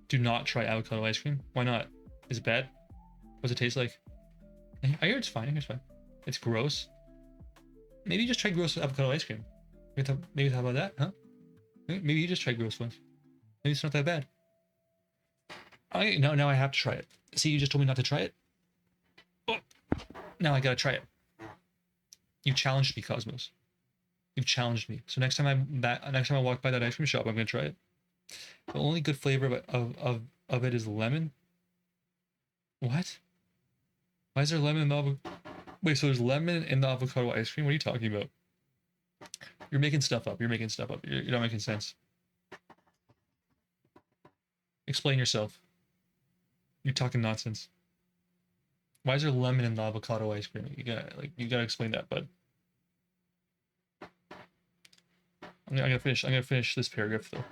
Do not try avocado ice cream. Why not? Is it bad? What does it taste like? I hear it's fine. I hear it's fine. It's gross. Maybe you just try gross avocado ice cream. Maybe talk about that, huh? Maybe you just try gross ones. Maybe it's not that bad. Now I have to try it. See, you just told me not to try it. Oh, now I gotta try it. You challenged me, Cosmos. You've challenged me. So next time I walk by that ice cream shop, I'm gonna try it. The only good flavor of it is lemon. What? Why is there lemon in the avocado? Wait, so there's lemon in the avocado ice cream? What are you talking about? You're making stuff up. You're not making sense. Explain yourself. You're talking nonsense. Why is there lemon in the avocado ice cream? You gotta explain that, bud. I'm gonna finish this paragraph though.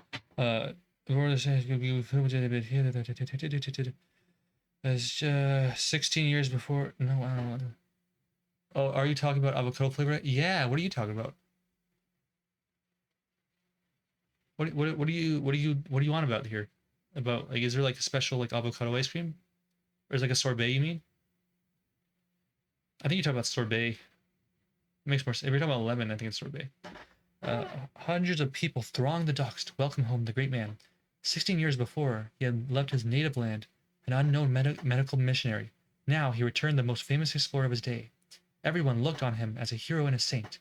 As 16 years before. No, I don't know. Oh, are you talking about avocado flavor? Yeah. What are you talking about? What do you want about here? About like, is there like a special like avocado ice cream, or is it like a sorbet? You mean? I think you're talking about sorbet. It makes more sense. If you're talking about lemon, I think it's sorbet. Hundreds of people thronged the docks to welcome home the great man. 16 years before, he had left his native land, an unknown medical missionary. Now he returned the most famous explorer of his day. Everyone looked on him as a hero and a saint.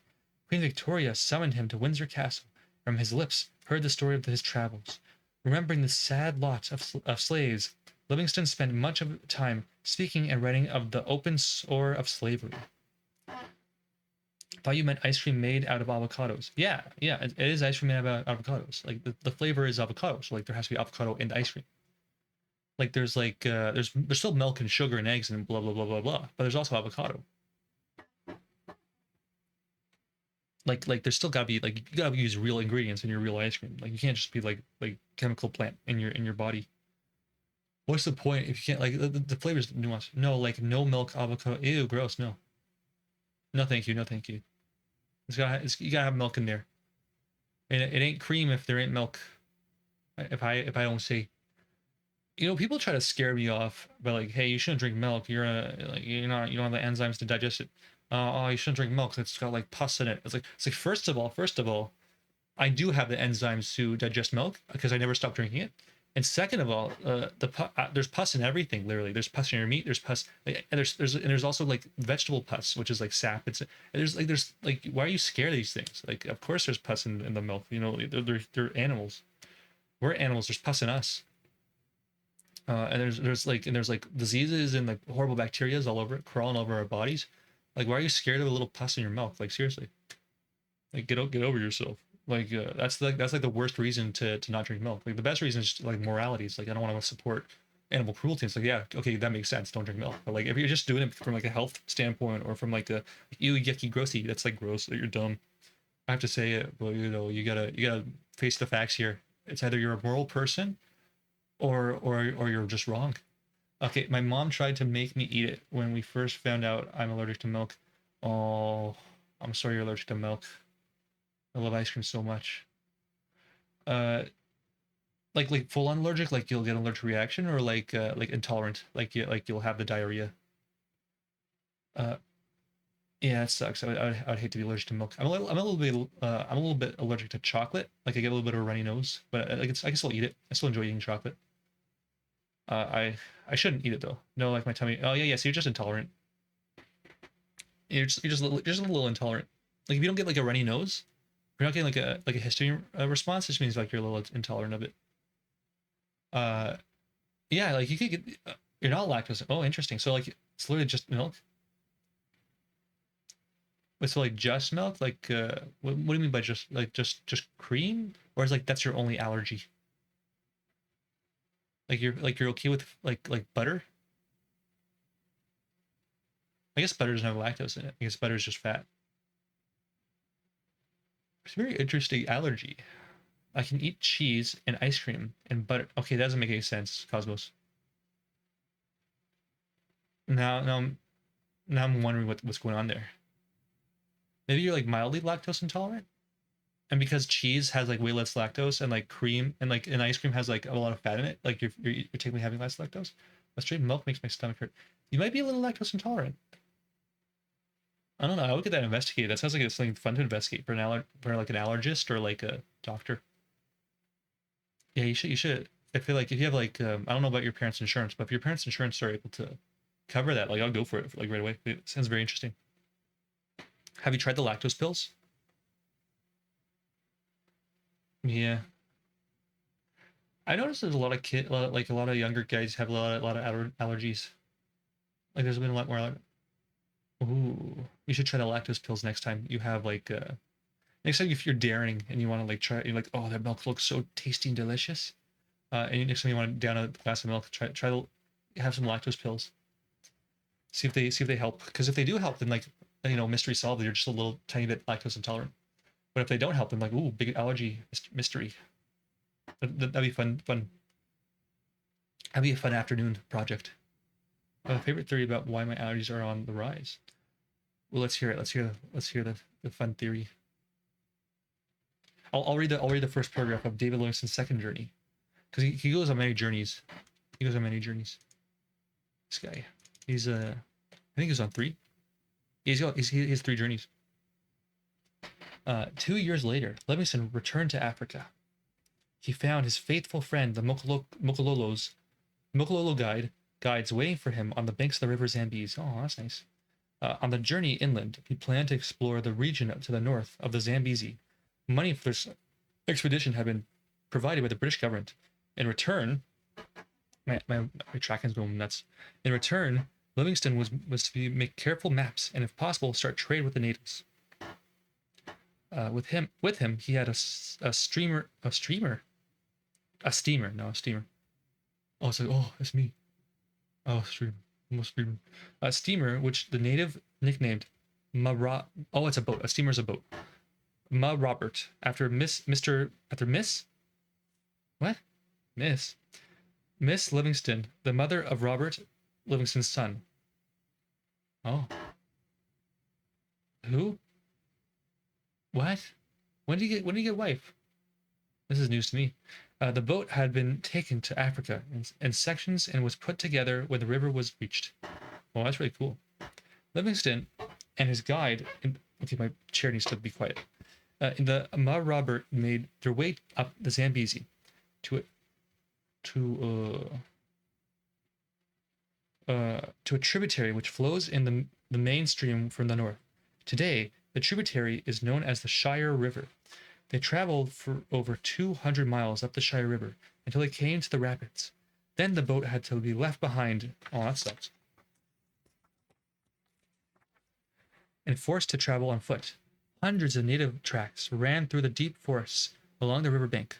Queen Victoria summoned him to Windsor Castle. From his lips heard the story of his travels. Remembering the sad lot of slaves, Livingston spent much of time speaking and writing of the open sore of slavery. Thought you meant ice cream made out of avocados. Yeah, it is ice cream made out of avocados. Like the flavor is avocado, so like there has to be avocado in the ice cream. Like there's still milk and sugar and eggs and blah blah blah blah blah, but there's also avocado. Like there's still gotta be like, you gotta use real ingredients in your real ice cream. Like you can't just be like chemical plant in your body. What's the point if you can't, like, the flavor's nuanced? No, like no milk avocado. Ew, gross. No. No, thank you. No, thank you. You gotta have milk in there. And it ain't cream if there ain't milk. If I don't say. People try to scare me off by like, hey, you shouldn't drink milk. You don't have the enzymes to digest it. Oh, you shouldn't drink milk. It's got like pus in it. It's like first of all, I do have the enzymes to digest milk because I never stopped drinking it. And second of all, there's pus in everything. Literally, there's pus in your meat. There's pus, and there's also like vegetable pus, which is like sap. There's like why are you scared of these things? Like, of course there's pus in the milk. They're animals. We're animals. There's pus in us. And there's like diseases and like horrible bacterias all over it, crawling over our bodies. Like, why are you scared of a little pus in your milk? Like, seriously, like get over yourself. Like, that's like the worst reason to not drink milk. Like, the best reason is just, like, morality. It's like, I don't want to support animal cruelty. It's like, yeah, okay, that makes sense. Don't drink milk. But like, if you're just doing it from like a health standpoint or from like a ew, yucky, grossy, that's like gross. That you're dumb. I have to say it, but you gotta face the facts here. It's either you're a moral person or you're just wrong. Okay, my mom tried to make me eat it when we first found out I'm allergic to milk. Oh, I'm sorry you're allergic to milk. I love ice cream so much. Uh, like full on allergic, like you'll get an allergic reaction, or like intolerant, like you'll have the diarrhea. Uh, yeah, it sucks. I would hate to be allergic to milk. I'm a little bit allergic to chocolate. Like, I get a little bit of a runny nose, but I can still eat it. I still enjoy eating chocolate. I shouldn't eat it though. No, like my tummy. Oh yeah, yeah. So you're just intolerant. You're just a little intolerant. Like, if you don't get like a runny nose, if you're not getting like a histamine response, it just means like you're a little intolerant of it. Uh, yeah, like you could get. You're not lactose. Oh, interesting. So like it's literally just milk. Wait, so like just milk? Like what do you mean by just cream? Or is like that's your only allergy? Like you're okay with like butter? I guess butter doesn't have lactose in it. I guess butter is just fat. It's a very interesting allergy. I can eat cheese and ice cream and butter. Okay, that doesn't make any sense, Cosmos. Now, now, now I'm wondering what's going on there. Maybe you're like mildly lactose intolerant, and because cheese has like way less lactose, and like cream and ice cream has like a lot of fat in it, like you're technically having less lactose. But straight milk makes my stomach hurt. You might be a little lactose intolerant. I don't know. I would get that investigated. That sounds like it's something fun to investigate for like an allergist or like a doctor. Yeah, you should. You should. I feel like if you have like I don't know about your parents' insurance, but if your parents' insurance are able to cover that, like I'll go for it like right away. It sounds very interesting. Have you tried the lactose pills? Yeah, I noticed there's a lot of like a lot of younger guys have a lot of allergies. Like, there's been a lot more. Ooh, you should try the lactose pills next time you have like next time if you're daring and you want to like try, you're like, oh, that milk looks so tasty and delicious. And next time you want to down a glass of milk, try to have some lactose pills. See if they help. Because if they do help, then like, mystery solved. You're just a little tiny bit lactose intolerant. But if they don't help, then like, ooh, big allergy mystery. That'd be fun. Fun. That'd be a fun afternoon project. Favorite theory about why my allergies are on the rise. Well, let's hear it. Let's hear the fun theory. I'll read the first paragraph of David Livingston's second journey, because he goes on many journeys. He goes on many journeys. This guy, I think he's on three. He has three journeys. 2 years later, Livingston returned to Africa. He found his faithful friend, the Mokololo guides waiting for him on the banks of the river Zambezi. Oh, that's nice. On the journey inland, he planned to explore the region to the north of the Zambezi. Money for this expedition had been provided by the British government. In return, my tracking's going nuts. In return, Livingston was to make careful maps and, if possible, start trade with the natives. With him, he had a steamer. Oh, it's like, oh, it's me. Oh, streamer, almost streamer. A steamer which the native nicknamed Ma. Oh, it's a boat. A steamer's a boat. Ma Robert, after Miss what Miss Miss Livingston, the mother of Robert Livingston's son. Oh, who? What? When did he get wife? This is news to me. The boat had been taken to Africa in sections and was put together when the river was reached. Well, that's really cool. Livingston and his guide, okay, my chair needs to be quiet. In the Ma Robert made their way up the Zambezi to to a tributary which flows in the main stream from the north. Today, the tributary is known as the Shire River. They traveled for over 200 miles up the Shire River until they came to the rapids. Then the boat had to be left behind. Oh, that sucks. And forced to travel on foot. Hundreds of native tracks ran through the deep forests along the river bank.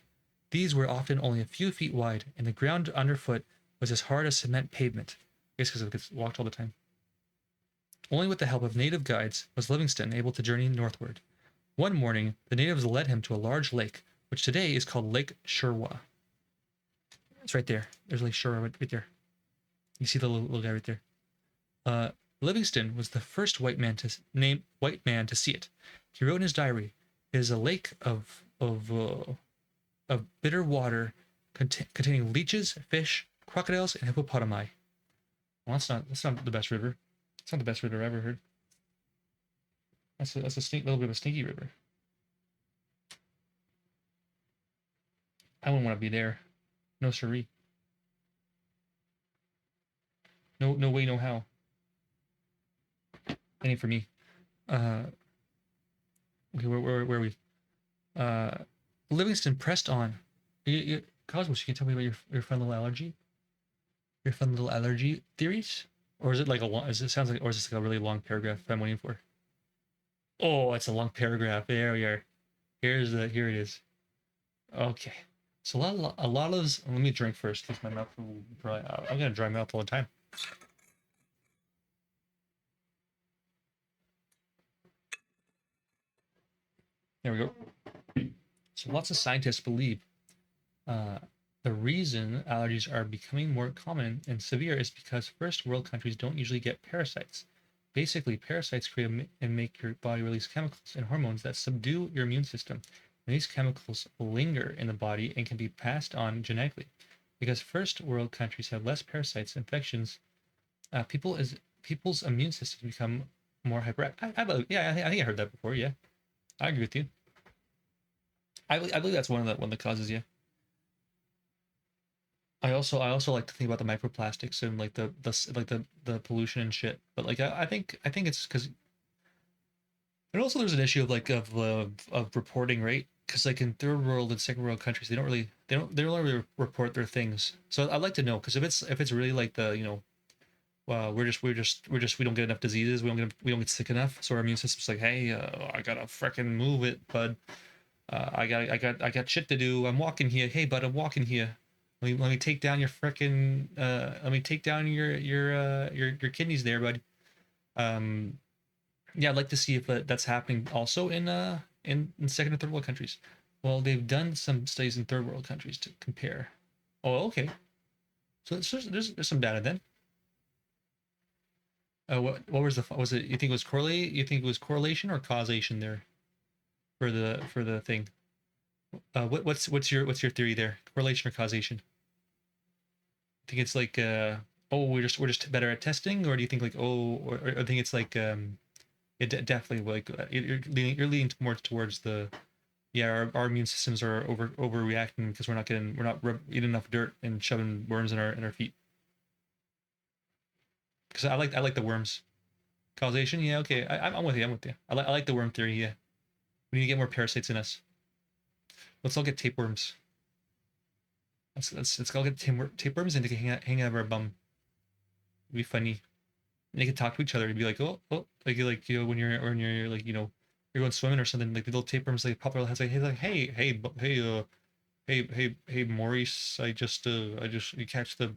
These were often only a few feet wide, and the ground underfoot was as hard as cement pavement. I guess because it gets walked all the time. Only with the help of native guides was Livingston able to journey northward. One morning, the natives led him to a large lake, which today is called Lake Sherwa. It's right there. There's Lake Sherwa right there. You see the little guy right there. Livingston was the first white man to see it. He wrote in his diary, "It is a lake of bitter water containing leeches, fish, crocodiles, and hippopotami." Well, that's not the best river. It's not the best river I've ever heard. That's a little bit of a stinky river. I wouldn't want to be there. No siree. No way, no how. That ain't for me. Okay, where are we? Livingston pressed on. Cosmos, you can tell me about your fun little allergy? Your fun little allergy theories? Or is it like a long, is it sounds like, or is this like a really long paragraph I'm waiting for? Oh, it's a long paragraph. There we are. Here it is. Okay. So a lot of those, let me drink first because my mouth will dry. I'm gonna dry mouth all the time. There we go. So lots of scientists believe the reason allergies are becoming more common and severe is because first world countries don't usually get parasites. Basically, parasites create and make your body release chemicals and hormones that subdue your immune system. And these chemicals linger in the body and can be passed on genetically. Because first world countries have less parasites, infections, people's immune systems become more hyperactive. I think I heard that before. Yeah, I agree with you. I believe that's one of the causes. Yeah. I also like to think about the microplastics and like the pollution and shit. But like I think it's because, and also there's an issue of like of reporting, right? Because like in third world and second world countries, they don't really report their things. So I'd like to know because if it's really like the we don't get enough diseases, we don't get sick enough, so our immune system's like, hey, I gotta freaking move it, bud. I got shit to do. I'm walking here. Hey, bud, I'm walking here. Let me take down your freaking let me take down your kidneys there, bud. Um, yeah, I'd like to see if that's happening also in second and third world countries. Well, they've done some studies in third world countries to compare. Oh, okay. So there's some data then. What was it? You think it was correlate? You think it was correlation or causation there for the thing? What's your theory there? Correlation or causation? Think it's like oh we're just better at testing, or do you think like oh or I think it's like it definitely like you're leaning more towards the yeah our immune systems are overreacting because we're not eating enough dirt and shoving worms in our feet, because I like the worms. Causation, yeah, okay, I'm with you, I like the worm theory. Yeah, we need to get more parasites in us. Let's all get tapeworms. Let's all get tapeworms and they can hang out of our bum. It'd be funny. And they could talk to each other and be like, oh, like you know when you're like you're going swimming or something, like the little tapeworms like pop out has like hey Maurice, you catch the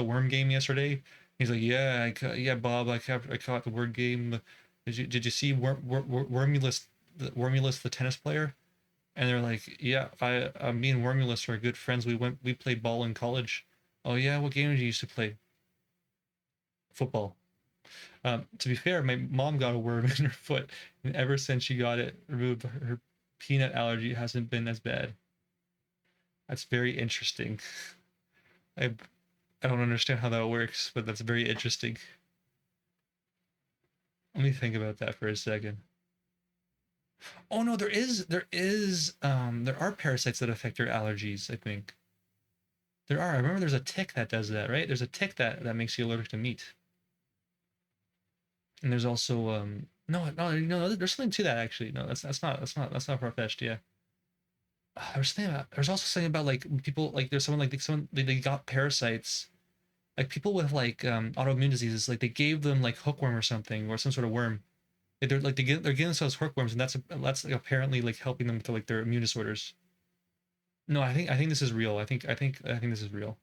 worm game yesterday? He's like, yeah Bob, I caught the word game. Did you see Wormulus the tennis player? And they're like, yeah, me and Wormulus are good friends. We played ball in college. Oh yeah, what game did you used to play? Football. To be fair, my mom got a worm in her foot, and ever since she got it removed, her peanut allergy hasn't been as bad. That's very interesting. I I don't understand how that works, but that's very interesting. Let me think about that for a second. Oh no, there are parasites that affect your allergies, I think. There are. I remember there's a tick that does that, right? There's a tick that makes you allergic to meat. And there's also no, there's something to that actually. No, that's not far-fetched, yeah. There's also something about like people like there's someone like someone they got parasites like people with like autoimmune diseases like they gave them like hookworm or something or some sort of worm. They're giving themselves hookworms and that's like apparently like helping them with like their immune disorders. No, I think this is real. I think this is real.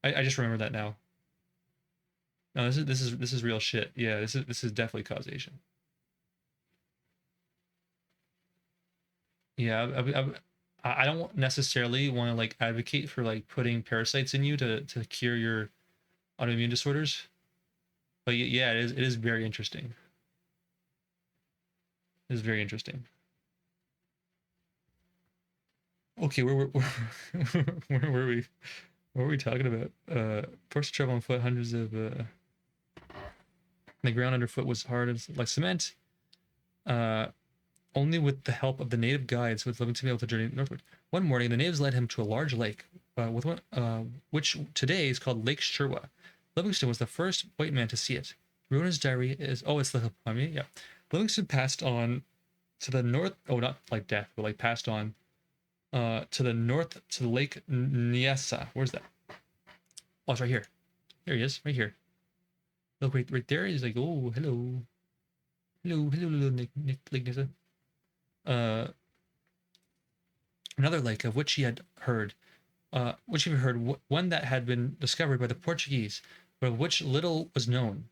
I just remember that now. No, this is real shit. Yeah, this is definitely causation. Yeah, I don't necessarily want to like advocate for like putting parasites in you to cure your autoimmune disorders, but yeah, it is very interesting. It is very interesting. Okay, where were we? What were we talking about? Forced to travel on foot, hundreds of the ground underfoot was hard as like cement. Uh, Only with the help of the native guides was Livingston able to journey northward. One morning, the natives led him to a large lake, which today is called Lake Sherwa. Livingston was the first white man to see it. Runa's diary is it's the I mean yeah. Livingston passed on to the north. Oh, not like death, but like passed on to the north to the Lake Nyasa. Where's that? Oh, it's right here. There he is, right here. Look, right there. He's like, oh, hello, hello, Lake Nyasa. Uh, Another lake of which he had heard, one that had been discovered by the Portuguese, but of which little was known.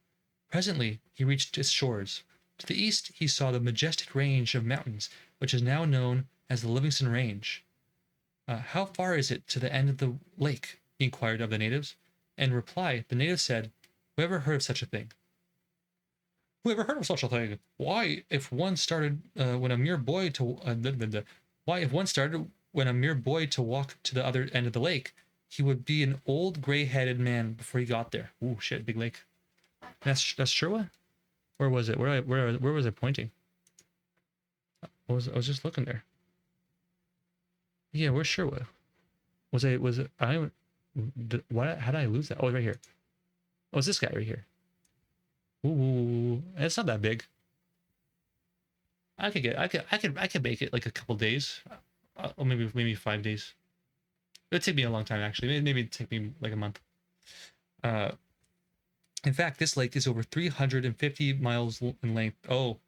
Presently, he reached its shores. To the east, he saw the majestic range of mountains, which is now known as the Livingston Range. How far is it to the end of the lake? He inquired of the natives. In reply, the natives said, "Whoever heard of such a thing? Whoever heard of such a thing? Why, if one started when a mere boy to why, if one started when a mere boy to walk to the other end of the lake, he would be an old gray-headed man before he got there." Ooh, shit, big lake. That's Sherwa? Where was it? Where was it pointing? I was just looking there. Yeah, where's Sherwa? Was it I why how did I lose that? Oh, right here. Oh, it's this guy right here. Ooh, it's not that big. I could make it like a couple days, or maybe 5 days. It'd take me a long time actually. Maybe it'd take me like a month. Uh, in fact, this lake is over 350 miles in length. Oh,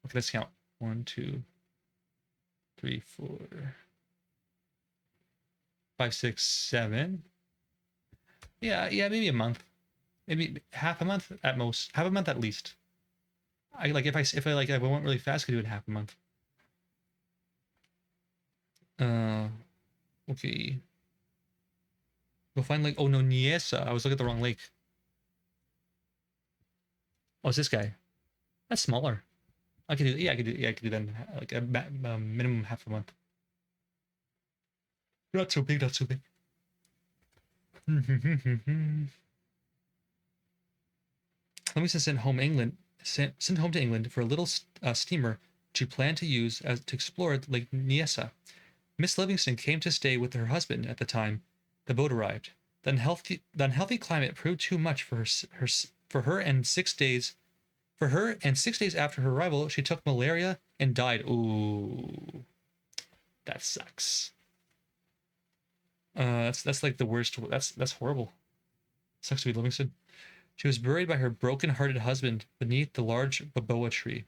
okay, let's count. 1, 2, 3, 4, 5, 6, 7. Yeah, maybe a month. Maybe half a month at most. Half a month at least. I like if I went really fast, I could do it in half a month. Uh, okay. We'll find like oh no, Niesa. I was looking at the wrong lake. Oh, it's this guy. That's smaller. I could do that in like a minimum half a month. Not so big, not so big. Livingston sent home to England for a little steamer she planned to use to explore Lake Niesa. Miss Livingston came to stay with her husband at the time the boat arrived. The unhealthy climate proved too much for her, and 6 days after her arrival, she took malaria and died. Ooh, that sucks. That's like the worst. That's horrible. Sucks to be Livingston. She was buried by her broken-hearted husband beneath the large baboa tree.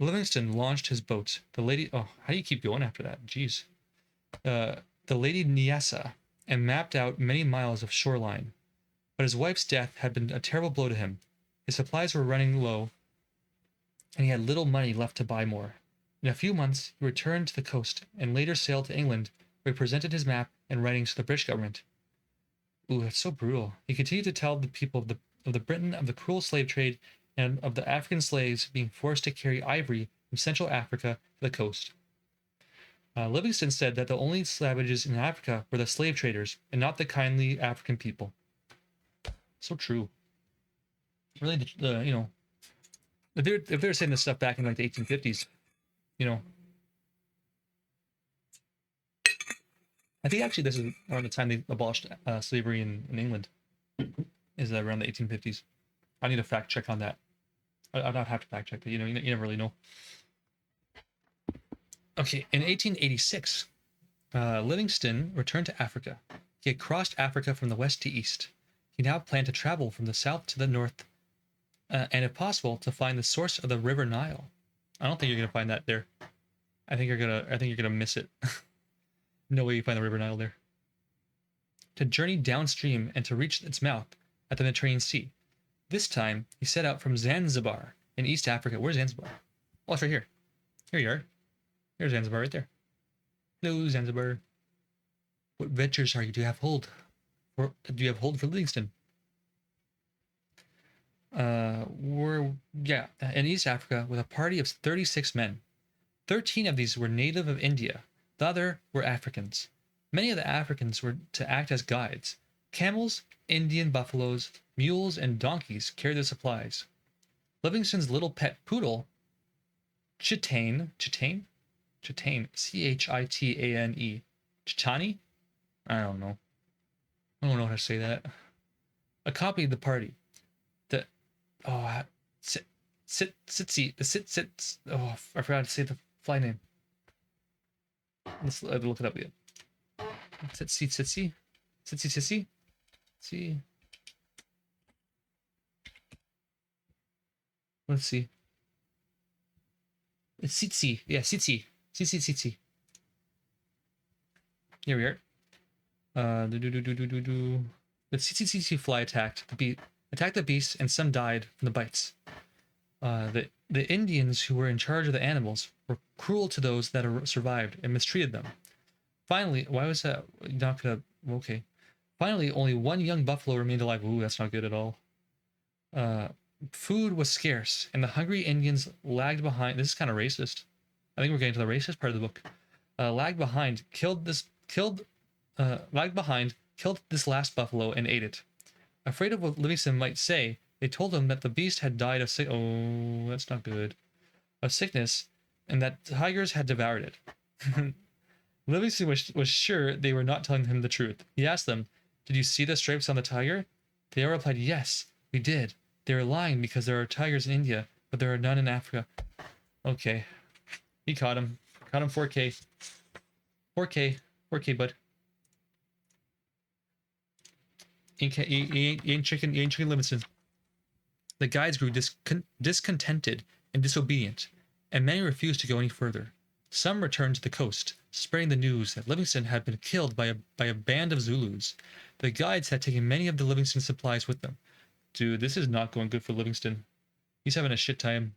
Livingston launched his boat. The lady. Oh, how do you keep going after that? Jeez. The Lady Nyasa, and mapped out many miles of shoreline. But his wife's death had been a terrible blow to him. His supplies were running low, and he had little money left to buy more. In a few months, he returned to the coast and later sailed to England, where he presented his map and writings to the British government. Ooh, that's so brutal. He continued to tell the people of the Britain of the cruel slave trade and of the African slaves being forced to carry ivory from Central Africa to the coast. Livingston said that the only savages in Africa were the slave traders and not the kindly African people. So true. Really, you know, if they're saying this stuff back in like the 1850s, you know, I think actually this is around the time they abolished slavery in England, is around the 1850s. I need a fact check on that. I don't have to fact check, but you know, you never really know. Okay, in 1886, Livingston returned to Africa. He had crossed Africa from the west to east. He now planned to travel from the south to the north, and if possible, to find the source of the River Nile. I don't think you're gonna find that there. I think you're gonna miss it. No way you find the River Nile there. To journey downstream and to reach its mouth at the Mediterranean Sea. This time, he set out from Zanzibar in East Africa. Where's Zanzibar? Oh, it's right here. Here you are. Here's Zanzibar right there. Hello, Zanzibar. What ventures are you? Do you have hold for Livingston? We're in East Africa with a party of 36 men. 13 of these were native of India. The other were Africans. Many of the Africans were to act as guides. Camels, Indian buffaloes, mules, and donkeys carried the supplies. Livingston's little pet poodle, Chitane, Chitane, Chitani? I don't know. I don't know how to say that. Accompanied the party. I forgot to say the fly name. Let's look it up again. Sitsi. See. Let's see. It's Sitsi. Yeah, Sitsi. Here we are. The Tsetse fly attacked the beast, and some died from the bites. The Indians who were in charge of the animals were cruel to those that survived and mistreated them. Finally, why was that not gonna? Okay. Finally, only one young buffalo remained alive. Ooh, that's not good at all. Food was scarce, and the hungry Indians lagged behind. This is kind of racist. I think we're getting to the racist part of the book. Lagged behind, killed this last buffalo and ate it. Afraid of what Livingston might say, they told him that the beast had died of that's not good. Of sickness, and that tigers had devoured it. Livingston was sure they were not telling him the truth. He asked them, "Did you see the stripes on the tiger?" They all replied, "Yes, we did. They are lying because there are tigers in India, but there are none in Africa." Okay. He caught him. Caught him 4K. 4K, bud. You ain't chicken Livingston. The guides grew discontented and disobedient, and many refused to go any further. Some returned to the coast, spreading the news that Livingston had been killed by a band of Zulus. The guides had taken many of the Livingston supplies with them. Dude, this is not going good for Livingston. He's having a shit time.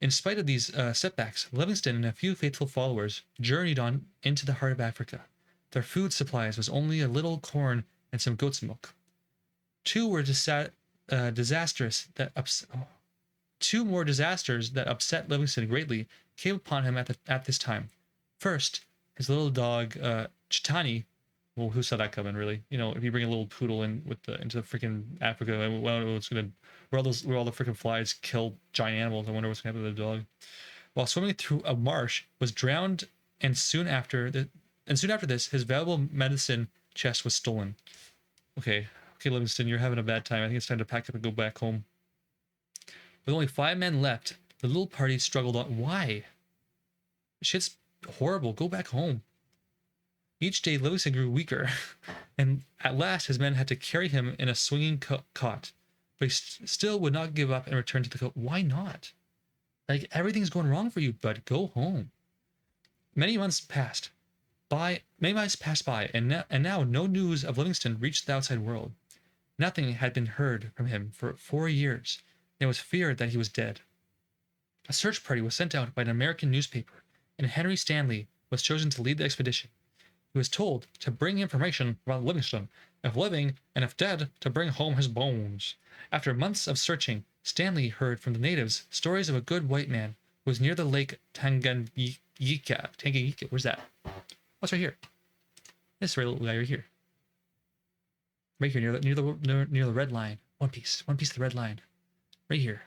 In spite of these setbacks, Livingston and a few faithful followers journeyed on into the heart of Africa. Their food supplies was only a little corn and some goat's milk. Two more disasters that upset Livingston greatly came upon him at this time. First, his little dog Chitani. Well, who saw that coming? Really, you know, if you bring a little poodle into the freaking Africa, where all the freaking flies kill giant animals. I wonder what's gonna happen to the dog. While swimming through a marsh, was drowned, and soon after this, his valuable medicine chest was stolen. Okay, Livingston, you're having a bad time. I think it's time to pack up and go back home. With only 5 men left, the little party struggled on. Why? Shit's horrible. Go back home. Each day, Livingston grew weaker, and at last his men had to carry him in a swinging cot. But he still would not give up and return to the cot. Why not? Like, everything's going wrong for you, bud. Go home. Many months passed by, and now no news of Livingston reached the outside world. Nothing had been heard from him for 4 years, and it was feared that he was dead. A search party was sent out by an American newspaper, and Henry Stanley was chosen to lead the expedition. He was told to bring information about Livingston, if living and if dead, to bring home his bones. After months of searching, Stanley heard from the natives stories of a good white man was near the lake Tanganyika. Tanganyika, where's that? What's right here? This little guy right here. Right here, near the red line. One piece of the red line. Right here.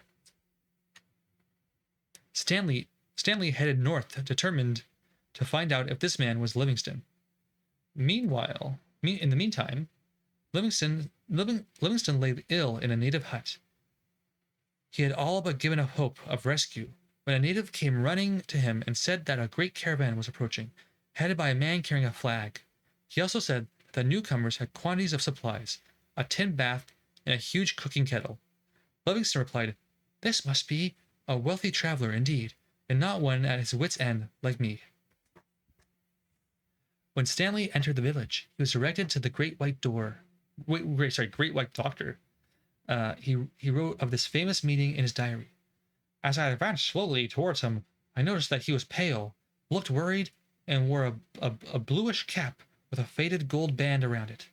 Stanley headed north, determined to find out if this man was Livingston. Meanwhile, in the meantime, Livingston lay ill in a native hut. He had all but given up hope of rescue when a native came running to him and said that a great caravan was approaching, headed by a man carrying a flag. He also said that the newcomers had quantities of supplies, a tin bath, and a huge cooking kettle. Livingston replied, "This must be a wealthy traveler indeed, and not one at his wit's end like me." When Stanley entered the village, he was directed to the Great White Door. Great White Doctor. He wrote of this famous meeting in his diary. As I advanced slowly towards him, I noticed that he was pale, looked worried, and wore a bluish cap with a faded gold band around it.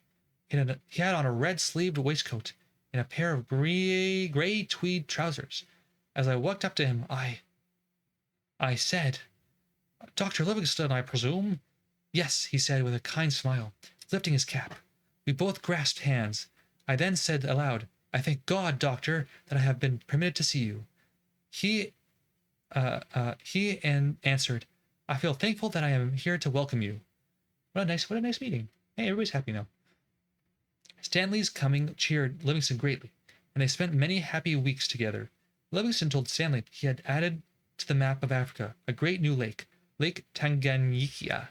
He had on a red-sleeved waistcoat and a pair of gray tweed trousers. As I walked up to him, I said, "Dr. Livingston, I presume?" "Yes," he said with a kind smile, lifting his cap. We both grasped hands. I then said aloud, "I thank God, doctor, that I have been permitted to see you." He answered, "I feel thankful that I am here to welcome you." What a nice meeting. Hey, everybody's happy now. Stanley's coming cheered Livingston greatly, and they spent many happy weeks together. Livingston told Stanley he had added to the map of Africa a great new lake, Lake Tanganyika.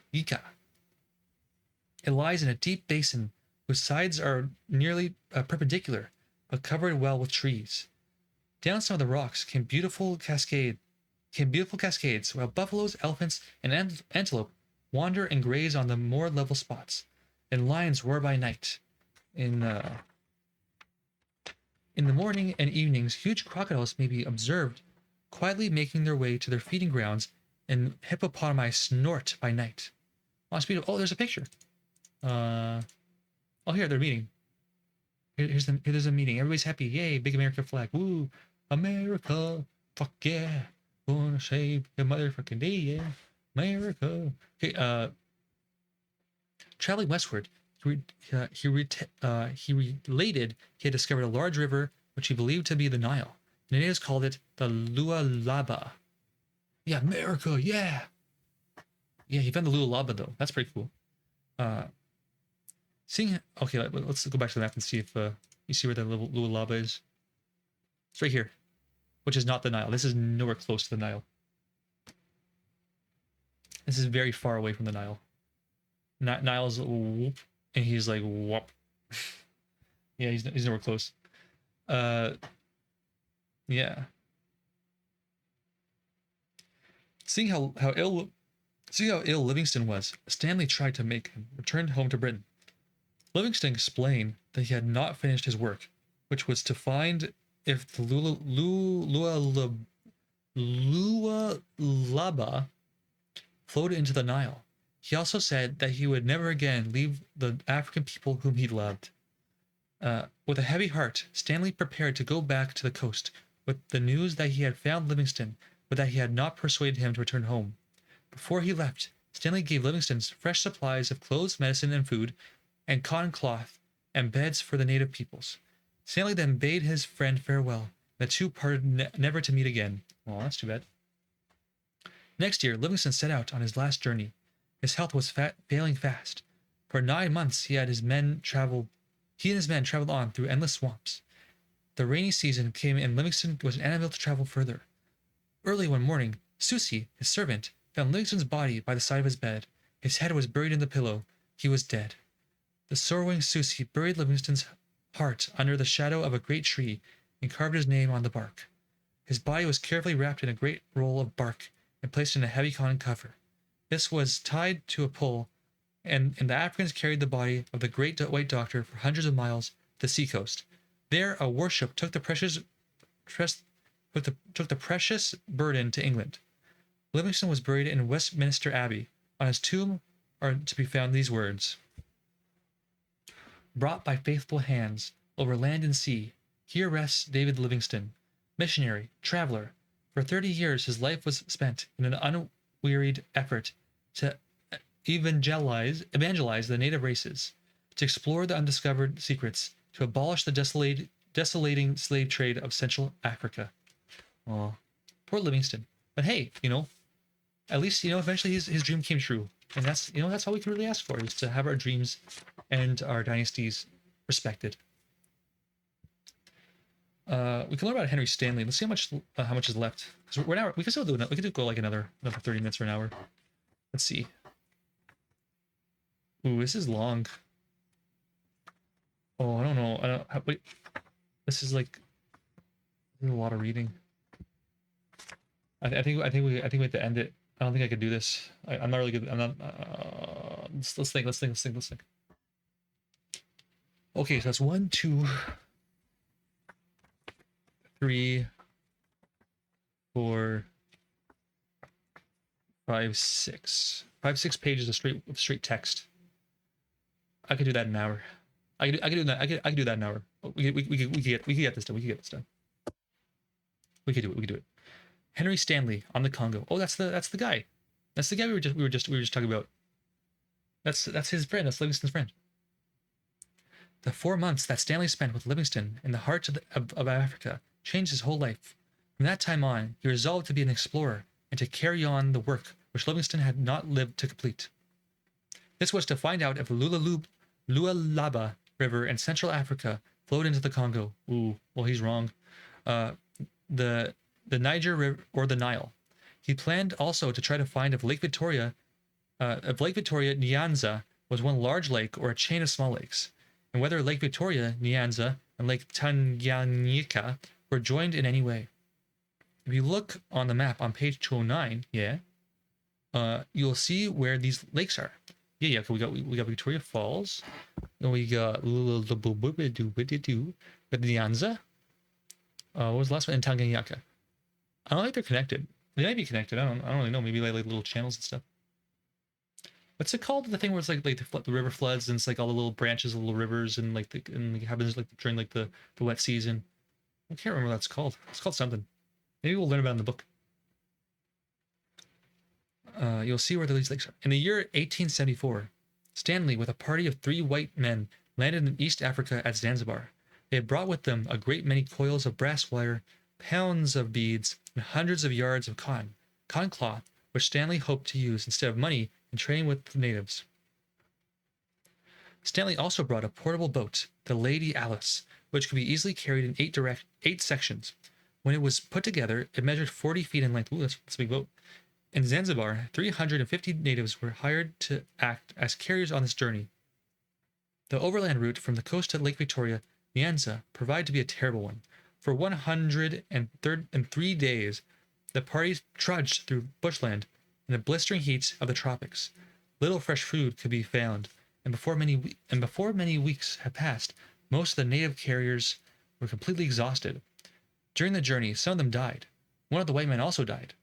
It lies in a deep basin whose sides are nearly perpendicular, but covered well with trees. Down some of the rocks came beautiful cascades, while buffaloes, elephants, and antelope wander and graze on the more level spots, and lions roar by night. In the morning and evenings, huge crocodiles may be observed quietly making their way to their feeding grounds, and hippopotami snort by night. Oh, there's a picture. Here they're meeting. There's a meeting. Everybody's happy. Yay, big American flag. Woo, America. Fuck yeah. Gonna save your motherfucking day, yeah. America. Okay, traveling westward, he related he had discovered a large river which he believed to be the Nile. The natives called it the Lualaba. Yeah, America, yeah. Yeah, he found the Lualaba though. That's pretty cool. Okay, let's go back to the map and see if you see where the Lualaba is. It's right here, which is not the Nile. This is nowhere close to the Nile. This is very far away from the Nile. Nile's whoop, and he's like whoop. Yeah, he's nowhere close. Yeah. Seeing how ill Livingston was, Stanley tried to make him return home to Britain. Livingston explained that he had not finished his work, which was to find if the Lualaba flowed into the Nile. He also said that he would never again leave the African people whom he loved. With a heavy heart, Stanley prepared to go back to the coast with the news that he had found Livingston, but that he had not persuaded him to return home. Before he left, Stanley gave Livingston fresh supplies of clothes, medicine, and food, and cotton cloth, and beds for the native peoples. Stanley then bade his friend farewell. The two parted never to meet again. Well, that's too bad. Next year, Livingston set out on his last journey. His health was failing fast. For 9 months, he and his men traveled on through endless swamps. The rainy season came and Livingston was unable to travel further. Early one morning, Susie, his servant, found Livingston's body by the side of his bed. His head was buried in the pillow. He was dead. The sorrowing Susie buried Livingston's heart under the shadow of a great tree and carved his name on the bark. His body was carefully wrapped in a great roll of bark and placed in a heavy cotton cover. This was tied to a pole, and the Africans carried the body of the great white doctor for hundreds of miles to the seacoast. There, a warship took the precious burden to England. Livingston was buried in Westminster Abbey. On his tomb are to be found these words: "Brought by faithful hands over land and sea, here rests David Livingston, missionary, traveler, For 30 years, his life was spent in an unwearied effort to evangelize the native races, to explore the undiscovered secrets, to abolish the desolating slave trade of Central Africa. Oh, poor Livingston. But hey, at least eventually his dream came true, and that's all we can really ask for, is to have our dreams and our dynasties respected. We can learn about Henry Stanley. Let's see how much is left, because we can still do it. We could go like another 30 minutes or an hour. Let's see. Ooh, this is long. Oh, I don't know. Wait. This is like a lot of reading. I think we have to end it. I don't think I could do this. I'm not really good. I'm not. Let's think. Okay, so that's 1, 2, 3, 4, 5, 6. 6 pages of straight text. I could do that in an hour. I could do that. I could do that in an hour. We could get this done. We could do it. Henry Stanley on the Congo. Oh, that's the guy. That's the guy we were just talking about. That's his friend. That's Livingston's friend. The 4 months that Stanley spent with Livingston in the heart of Africa changed his whole life. From that time on, he resolved to be an explorer and to carry on the work which Livingston had not lived to complete. This was to find out if the Lualaba River in Central Africa flowed into the Congo. Ooh, well, he's wrong. The Niger River or the Nile. He planned also to try to find if Lake Victoria Nyanza was one large lake or a chain of small lakes, and whether Lake Victoria Nyanza and Lake Tanganyika were joined in any way. If you look on the map on page 209, you'll see where these lakes are. Yeah. We got Victoria Falls, and we got Nyanza. What was the last one? In Tanganyika. I don't think they're connected. They might be connected. I don't really know. Maybe like little channels and stuff. What's it called? The thing where it's like the river floods and it's like all the little branches of little rivers and it happens like during like the wet season. I can't remember what that's called. It's called something. Maybe we'll learn about it in the book. You'll see where these lakes are. In the year 1874, Stanley, with a party of 3 white men, landed in East Africa at Zanzibar. They had brought with them a great many coils of brass wire, pounds of beads, and hundreds of yards of cotton cloth, which Stanley hoped to use instead of money in trading with the natives. Stanley also brought a portable boat, the Lady Alice, which could be easily carried in 8 sections. When it was put together, it measured 40 feet in length. Ooh, that's a big boat. In Zanzibar, 350 natives were hired to act as carriers on this journey. The overland route from the coast to Lake Victoria Nyanza proved to be a terrible one. For 103 days, the parties trudged through bushland in the blistering heat of the tropics. Little fresh food could be found, and before many weeks had passed, most of the native carriers were completely exhausted. During the journey, some of them died. One of the white men also died.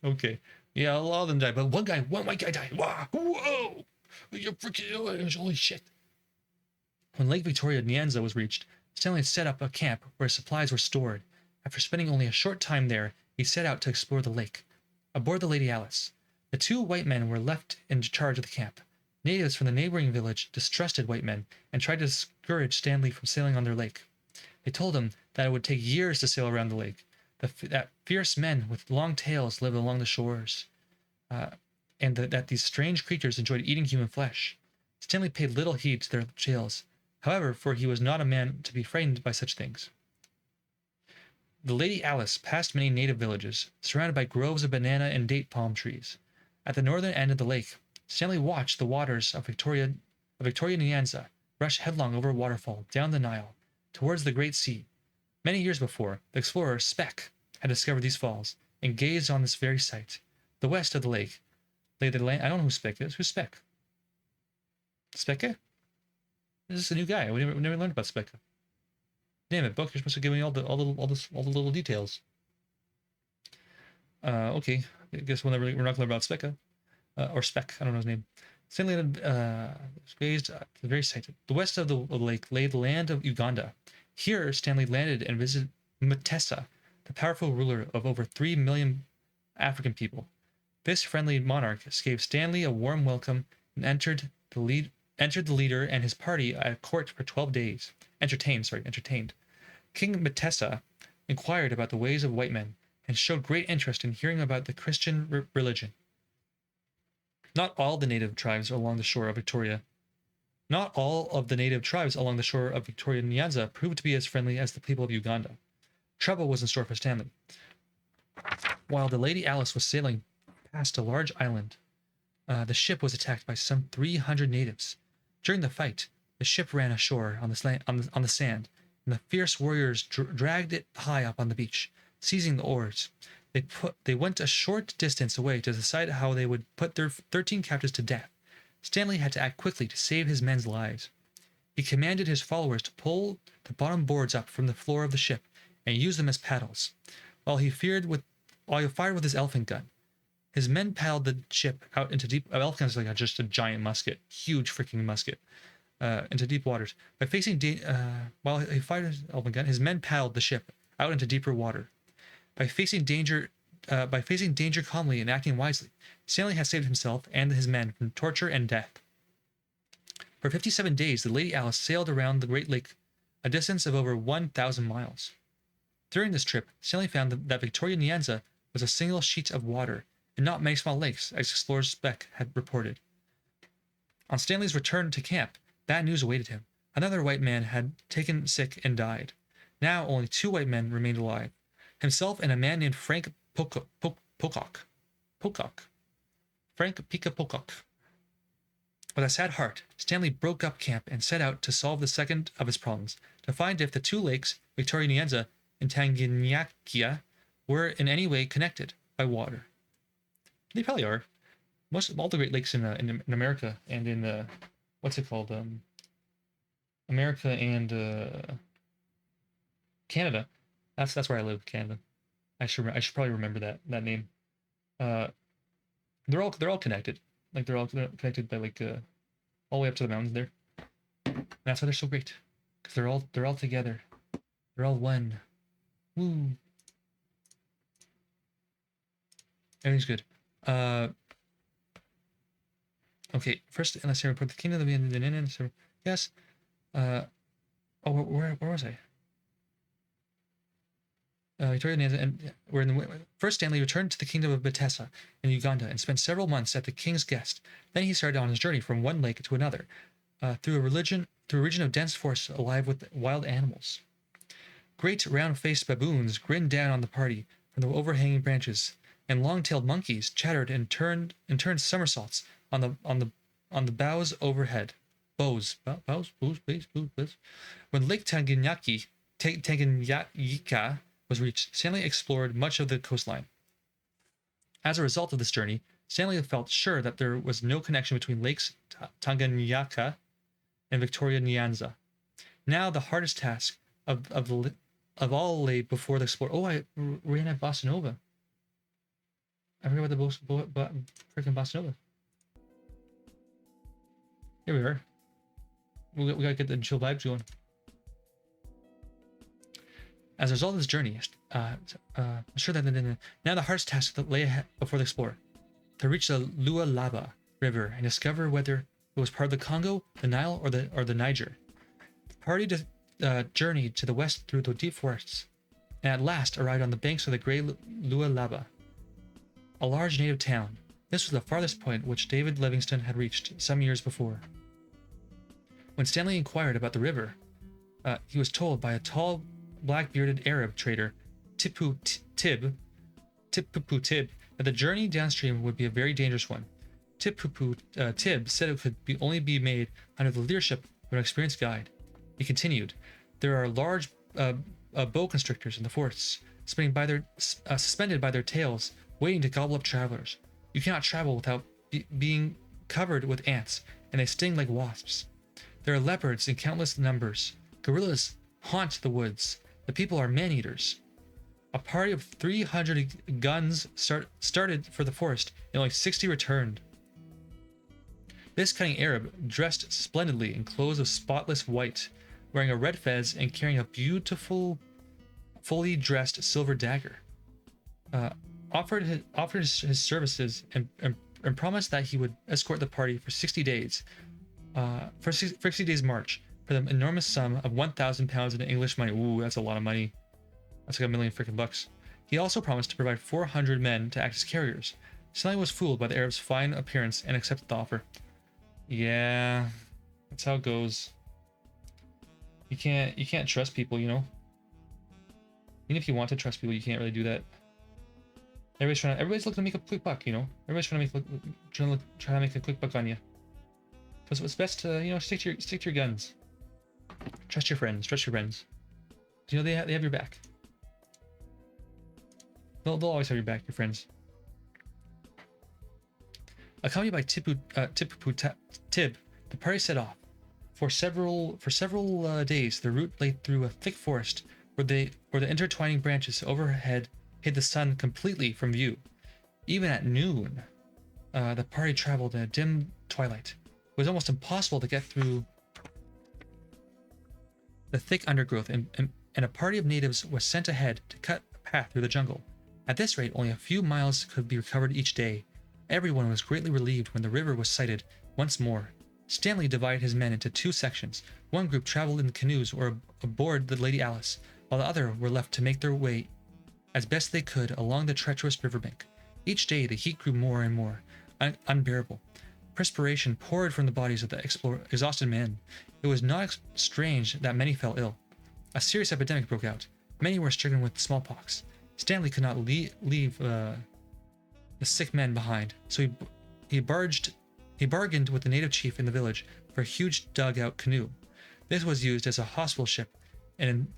Okay, yeah, a lot of them died, but one white guy died. Wow, whoa, you freaking holy shit! When Lake Victoria Nyanza was reached, Stanley set up a camp where supplies were stored. After spending only a short time there, he set out to explore the lake. Aboard the Lady Alice, the 2 white men were left in charge of the camp. Natives from the neighboring village distrusted white men and tried to discourage Stanley from sailing on their lake. They told him that it would take years to sail around the lake, that fierce men with long tails lived along the shores, and that these strange creatures enjoyed eating human flesh. Stanley paid little heed to their tales, however, for he was not a man to be frightened by such things. The Lady Alice passed many native villages, surrounded by groves of banana and date palm trees. At the northern end of the lake, Stanley watched the waters of Victoria Nyanza rush headlong over a waterfall down the Nile, towards the Great Sea. Many years before, the explorer Speck had discovered these falls and gazed on this very sight. The west of the lake lay the land. I don't know who Speck is. Who's Speck? Specca? This is a new guy. We never learned about Specca. Damn it, book! You're supposed to give me all the little details. Okay. I guess we're not going to learn about Specca. Or Speck. I don't know his name. Stanley gazed at the very sight. The west of the lake lay the land of Uganda. Here, Stanley landed and visited Mutesa, the powerful ruler of over 3 million African people. This friendly monarch gave Stanley a warm welcome and entered the leader and his party at court for 12 days. Entertained. King Mtesa inquired about the ways of white men and showed great interest in hearing about the Christian religion. Not all of the native tribes along the shore of Victoria Nyanza proved to be as friendly as the people of Uganda. Trouble was in store for Stanley. While the Lady Alice was sailing past a large island, the ship was attacked by some 300 natives. During the fight, the ship ran ashore on the sand, and the fierce warriors dragged it high up on the beach, seizing the oars. They went a short distance away to decide how they would put their 13 captives to death. Stanley had to act quickly to save his men's lives. He commanded his followers to pull the bottom boards up from the floor of the ship and use them as paddles, while he fired with his elephant gun. His men paddled the ship out into deep. Elephant gun is like just a giant musket, huge freaking musket, into deep waters. While he fired his elephant gun, his men paddled the ship out into deeper water. By facing danger calmly and acting wisely, Stanley had saved himself and his men from torture and death. For 57 days, the Lady Alice sailed around the Great Lake, a distance of over 1,000 miles. During this trip, Stanley found that Victoria Nyanza was a single sheet of water, and not many small lakes, as explorer Speck had reported. On Stanley's return to camp, bad news awaited him. Another white man had taken sick and died. Now only 2 white men remained alive, himself and a man named Frank Pocock. Frank Pika Pocock. With a sad heart, Stanley broke up camp and set out to solve the second of his problems, to find if the 2 lakes, Victoria Nyanza and Tanganyika, were in any way connected by water. They probably are. Most of all the Great Lakes in America and in America and Canada. That's where I live, Canada. I should probably remember that name. They're all connected. Like they're all connected by all the way up to the mountains there. And that's why they're so great, because they're all together. They're all one. Woo. Everything's good. Okay. First, let's say report the kingdom of the yes. Where was I? Victoria Nyanza, and we're in the first. Stanley returned to the kingdom of Mtesa in Uganda and spent several months at the king's guest. Then he started on his journey from one lake to another, through a region of dense forests alive with wild animals. Great round-faced baboons grinned down on the party from the overhanging branches, and long-tailed monkeys chattered and turned somersaults on the boughs overhead. Bows. When Lake Tanganyika was reached, Stanley explored much of the coastline. As a result of this journey, Stanley felt sure that there was no connection between Lakes Tanganyika and Victoria Nyanza. Now the hardest task of all lay before the explorer. Oh, I ran at Bossa Nova. I forgot about the freaking Bossa Nova. Here we are. We gotta get the chill vibes going. As a result of this journey, sure that now the hardest task that lay ahead before the explorer, to reach the Lualaba River and discover whether it was part of the Congo, the Nile, or the Niger. The party journeyed to the west through the deep forests, and at last arrived on the banks of the Great Lualaba, a large native town. This was the farthest point which David Livingston had reached some years before. When Stanley inquired about the river, he was told by a tall, black-bearded Arab trader, Tipu Tib, that the journey downstream would be a very dangerous one. Tipu Tib said it could only be made under the leadership of an experienced guide. He continued, "There are large boa constrictors in the forests, suspended by their tails, waiting to gobble up travelers. You cannot travel without being covered with ants, and they sting like wasps. There are leopards in countless numbers. Gorillas haunt the woods. The people are man-eaters." A party of 300 guns started for the forest, and only 60 returned. This cunning Arab, dressed splendidly in clothes of spotless white, wearing a red fez and carrying a beautiful fully dressed silver dagger, uh, offered his services and promised that he would escort the party for 60 days, for 60 days march for the enormous sum of 1,000 pounds in English money. Ooh, that's a lot of money. That's like $1 million freaking bucks. He also promised to provide 400 men to act as carriers. Stanley was fooled by the Arab's fine appearance and accepted the offer. Yeah, that's how it goes. You can't trust people, you know. Even if you want to trust people, you can't really do that. Everybody's looking to make a quick buck, you know. Everybody's trying to make a quick buck on you. So it's best to, you know, stick to your guns. Trust your friends. Trust your friends. You know they have your back. They'll always have your back, your friends. Accompanied by Tib, the party set off. For several days, the route lay through a thick forest where the intertwining branches overhead hid the sun completely from view. Even at noon, the party traveled in a dim twilight. It was almost impossible to get through the thick undergrowth, and a party of natives was sent ahead to cut a path through the jungle. At this rate, only a few miles could be recovered each day. Everyone was greatly relieved when the river was sighted once more. Stanley divided his men into two sections. One group traveled in the canoes or aboard the Lady Alice, while the other were left to make their way as best they could along the treacherous riverbank. Each day the heat grew more and more unbearable. Perspiration poured from the bodies of the exhausted men. It was not strange that many fell ill. A serious epidemic broke out. Many were stricken with smallpox. Stanley could not leave the sick men behind, so he bargained with the native chief in the village for a huge dugout canoe. This was used as a hospital ship, and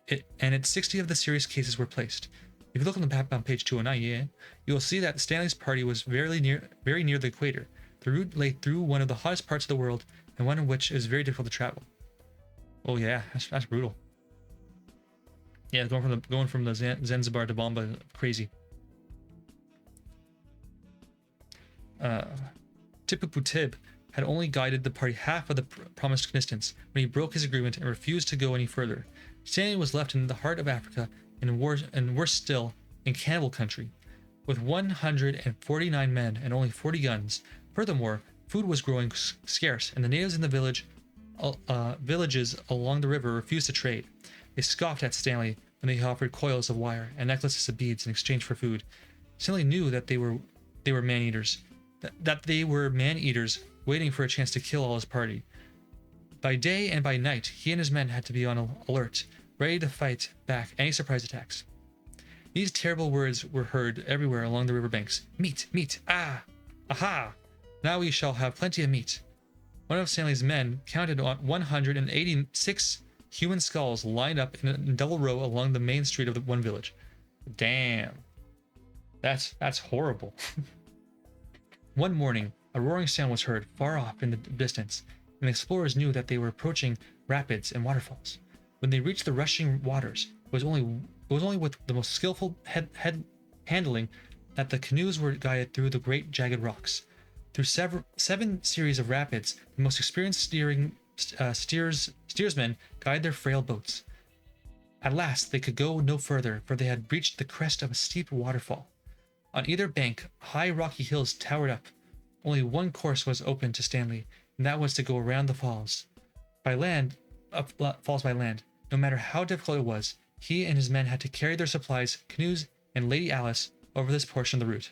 in 60 of the serious cases were placed. If you look on the map on page 209, you will see that Stanley's party was very near the equator. The route lay through one of the hottest parts of the world, and one in which is very difficult to travel. Oh yeah, that's brutal. Yeah, going from the Zanzibar to Bomba, crazy. Tipuputib had only guided the party half of the promised distance when he broke his agreement and refused to go any further. Stanley was left in the heart of Africa, and worse still, in cannibal country, with 149 men and only 40 guns. Furthermore, food was growing scarce, and the natives in the villages along the river refused to trade. They scoffed at Stanley when he offered coils of wire and necklaces of beads in exchange for food. Stanley knew that they were man-eaters, that they were man-eaters waiting for a chance to kill all his party. By day and by night, he and his men had to be on alert, ready to fight back any surprise attacks. These terrible words were heard everywhere along the riverbanks. Meat, meat, ah, aha! Now we shall have plenty of meat. One of Stanley's men counted on 186 human skulls lined up in a double row along the main street of the one village. Damn. That's horrible. One morning, a roaring sound was heard far off in the distance, and the explorers knew that they were approaching rapids and waterfalls. When they reached the rushing waters, it was only with the most skillful handling that the canoes were guided through the great jagged rocks. Through seven series of rapids, the most experienced steersmen guided their frail boats. At last, they could go no further, for they had reached the crest of a steep waterfall. On either bank, high rocky hills towered up. Only one course was open to Stanley, and that was to go around the falls. Falls by land. No matter how difficult it was, he and his men had to carry their supplies, canoes, and Lady Alice over this portion of the route.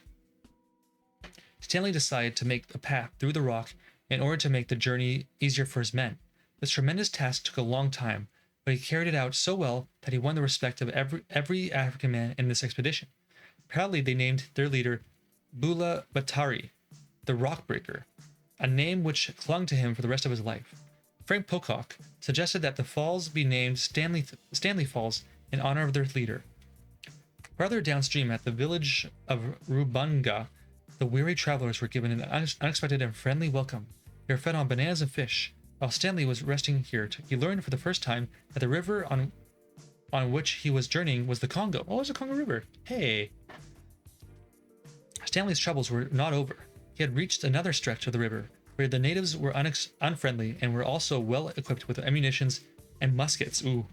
Stanley decided to make a path through the rock in order to make the journey easier for his men. This tremendous task took a long time, but he carried it out so well that he won the respect of every African man in this expedition. Proudly, they named their leader Bula Batari, the Rockbreaker, a name which clung to him for the rest of his life. Frank Pocock suggested that the falls be named Stanley Falls in honor of their leader. Farther downstream at the village of Rubanga, the weary travelers were given an unexpected and friendly welcome. They were fed on bananas and fish. While Stanley was resting here, he learned for the first time that the river on which he was journeying was the Congo. Oh, it's the Congo River. Hey. Stanley's troubles were not over. He had reached another stretch of the river, where the natives were unfriendly and were also well equipped with ammunitions and muskets. Ooh.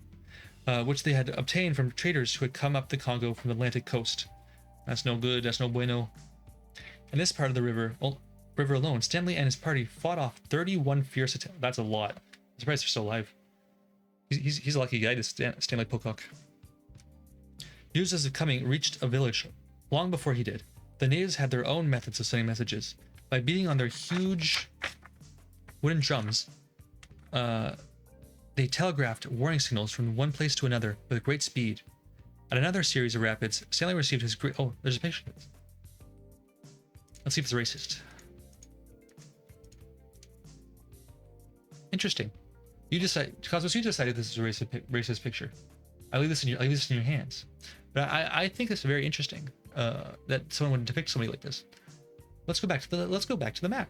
which they had obtained from traders who had come up the Congo from the Atlantic coast. That's no good. That's no bueno. In this part of the river alone, Stanley and his party fought off 31 fierce attacks. That's a lot. I'm surprised they're still alive. He's a lucky guy, this Stanley Pocock. News of his coming reached a village long before he did. The natives had their own methods of sending messages. By beating on their huge wooden drums, they telegraphed warning signals from one place to another with great speed. At another series of rapids, Stanley received his great... Oh, there's a picture of this. Let's see if it's racist. Interesting. You decide, Cosmos, you decided this is a racist picture. I leave this in your hands. But I think it's very interesting that someone would depict somebody like this. Let's go back to the map.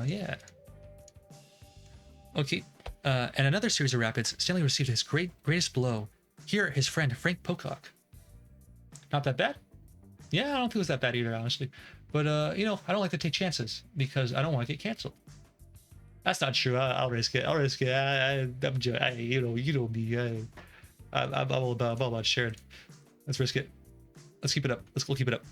Yeah. Okay. And another series of rapids, Stanley received his greatest blow. Here, his friend Frank Pocock. Not that bad? Yeah, I don't think it was that bad either, honestly. But you know, I don't like to take chances because I don't want to get canceled. That's not true. I'll risk it. I'm you know me. I'm all about sharing. Let's risk it. Let's keep it up. Let's go keep it up.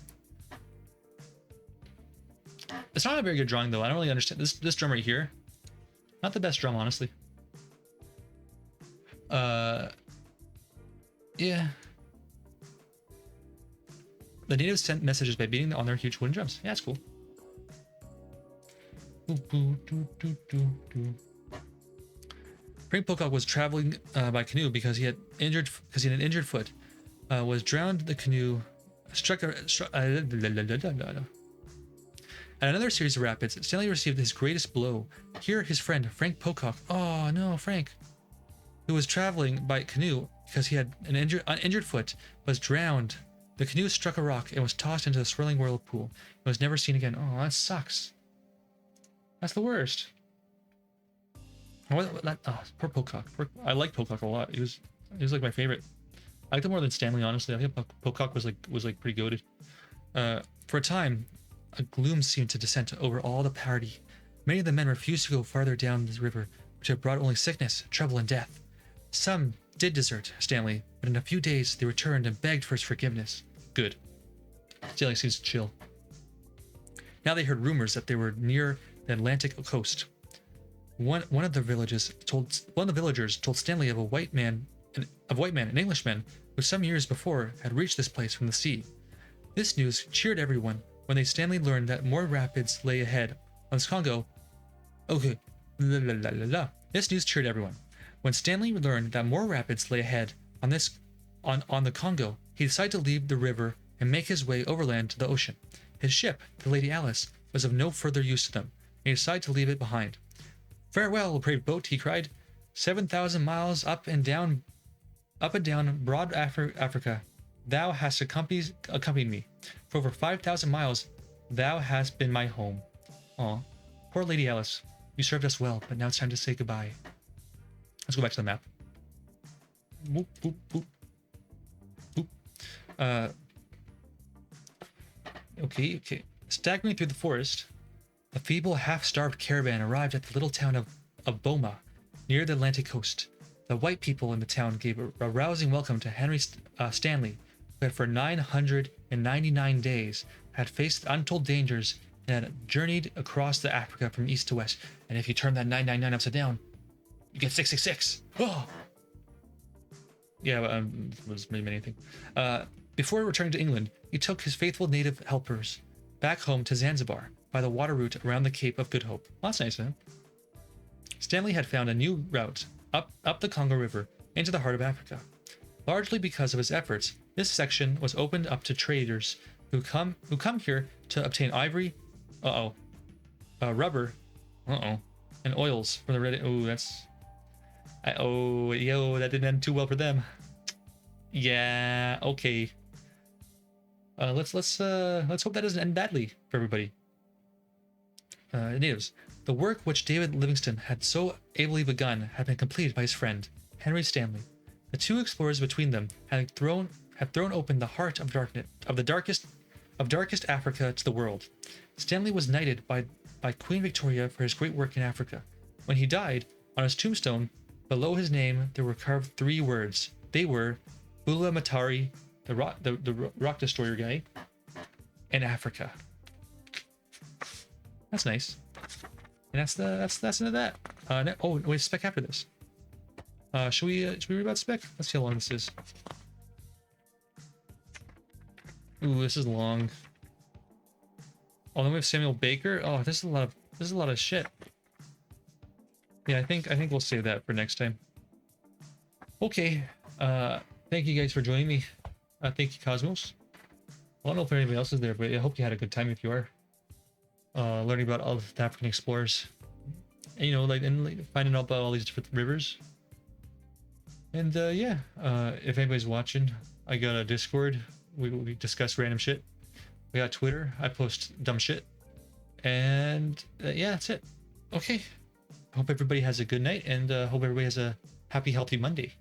It's not a very good drawing though. I don't really understand this drum right here. Not the best drum, honestly. Yeah. The natives sent messages by beating on their huge wooden drums. Yeah, that's cool. Frank Pocock was traveling by canoe because he had an injured foot. Was drowned. The canoe struck. At another series of rapids, Stanley received his greatest blow. Here, his friend Frank Pocock. Oh no, Frank, who was traveling by canoe because he had an injured foot, was drowned. The canoe struck a rock and was tossed into the swirling whirlpool. It was never seen again. Oh, that sucks. That's the worst. Poor Pocock. I like Pocock a lot. He was like my favorite. I liked him more than Stanley, honestly. I think Pocock was pretty goated. For a time, a gloom seemed to descend over all the party. Many of the men refused to go farther down the river, which had brought only sickness, trouble, and death. Some did desert Stanley, but in a few days they returned and begged for his forgiveness. Good. Stanley seems chill. Now they heard rumors that they were near the Atlantic coast. One of the villagers told Stanley of a white man, an Englishman, who some years before had reached this place from the sea. This news cheered everyone when Stanley learned that more rapids lay ahead on the Congo. Okay, This news cheered everyone. When Stanley learned that more rapids lay ahead on the Congo, he decided to leave the river and make his way overland to the ocean. His ship, the Lady Alice, was of no further use to them, and he decided to leave it behind. "Farewell, brave boat," he cried. 7,000 miles up and down broad Africa, thou hast accompanied me. For over 5,000 miles, thou hast been my home. Aw, poor Lady Alice, you served us well, but now it's time to say goodbye. Let's go back to the map. Boop, boop, boop. Boop. Okay. Staggering through the forest, a feeble, half-starved caravan arrived at the little town of Boma, near the Atlantic coast. The white people in the town gave a rousing welcome to Henry Stanley, who had for 999 days had faced untold dangers and had journeyed across the Africa from east to west. And if you turn that 999 upside down, you get 666. Oh! Yeah, it was many things. Before returning to England, he took his faithful native helpers back home to Zanzibar by the water route around the Cape of Good Hope. Well, that's nice of him. Stanley had found a new route up the Congo River into the heart of Africa. Largely because of his efforts, this section was opened up to traders who come here to obtain ivory, rubber, and oils from the red. Oh, that's. That didn't end too well for them. Yeah. Okay. Let's hope that doesn't end badly for everybody. Natives. The work which David Livingston had so ably begun had been completed by his friend Henry Stanley. The two explorers between them had thrown open the heart of darkest Africa to the world. Stanley was knighted by Queen Victoria for his great work in Africa. When he died, on his tombstone, Below his name, there were carved 3 words. They were Bula Matari, the rock destroyer guy, and Africa. That's nice. And that's the end of that. Oh wait, spec after this. Should we read about spec? Let's see how long this is. Ooh, this is long. Oh, then we have Samuel Baker. Oh, this is a lot of shit. Yeah, I think we'll save that for next time. Okay. Thank you guys for joining me. Thank you, Cosmos. I don't know if anybody else is there, but I hope you had a good time if you are. Learning about all the African explorers. And, you know, like finding out about all these different rivers. And yeah, if anybody's watching, I got a Discord. We discuss random shit. We got Twitter. I post dumb shit. And yeah, that's it. Okay. Hope everybody has a good night, and hope everybody has a happy, healthy Monday.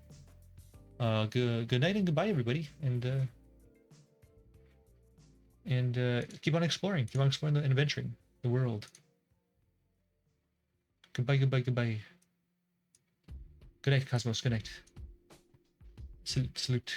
Good night and goodbye, everybody. And keep on exploring. Keep on exploring and adventuring the world. Goodbye, goodbye, goodbye. Good night, Cosmos. Good night. Salute, salute.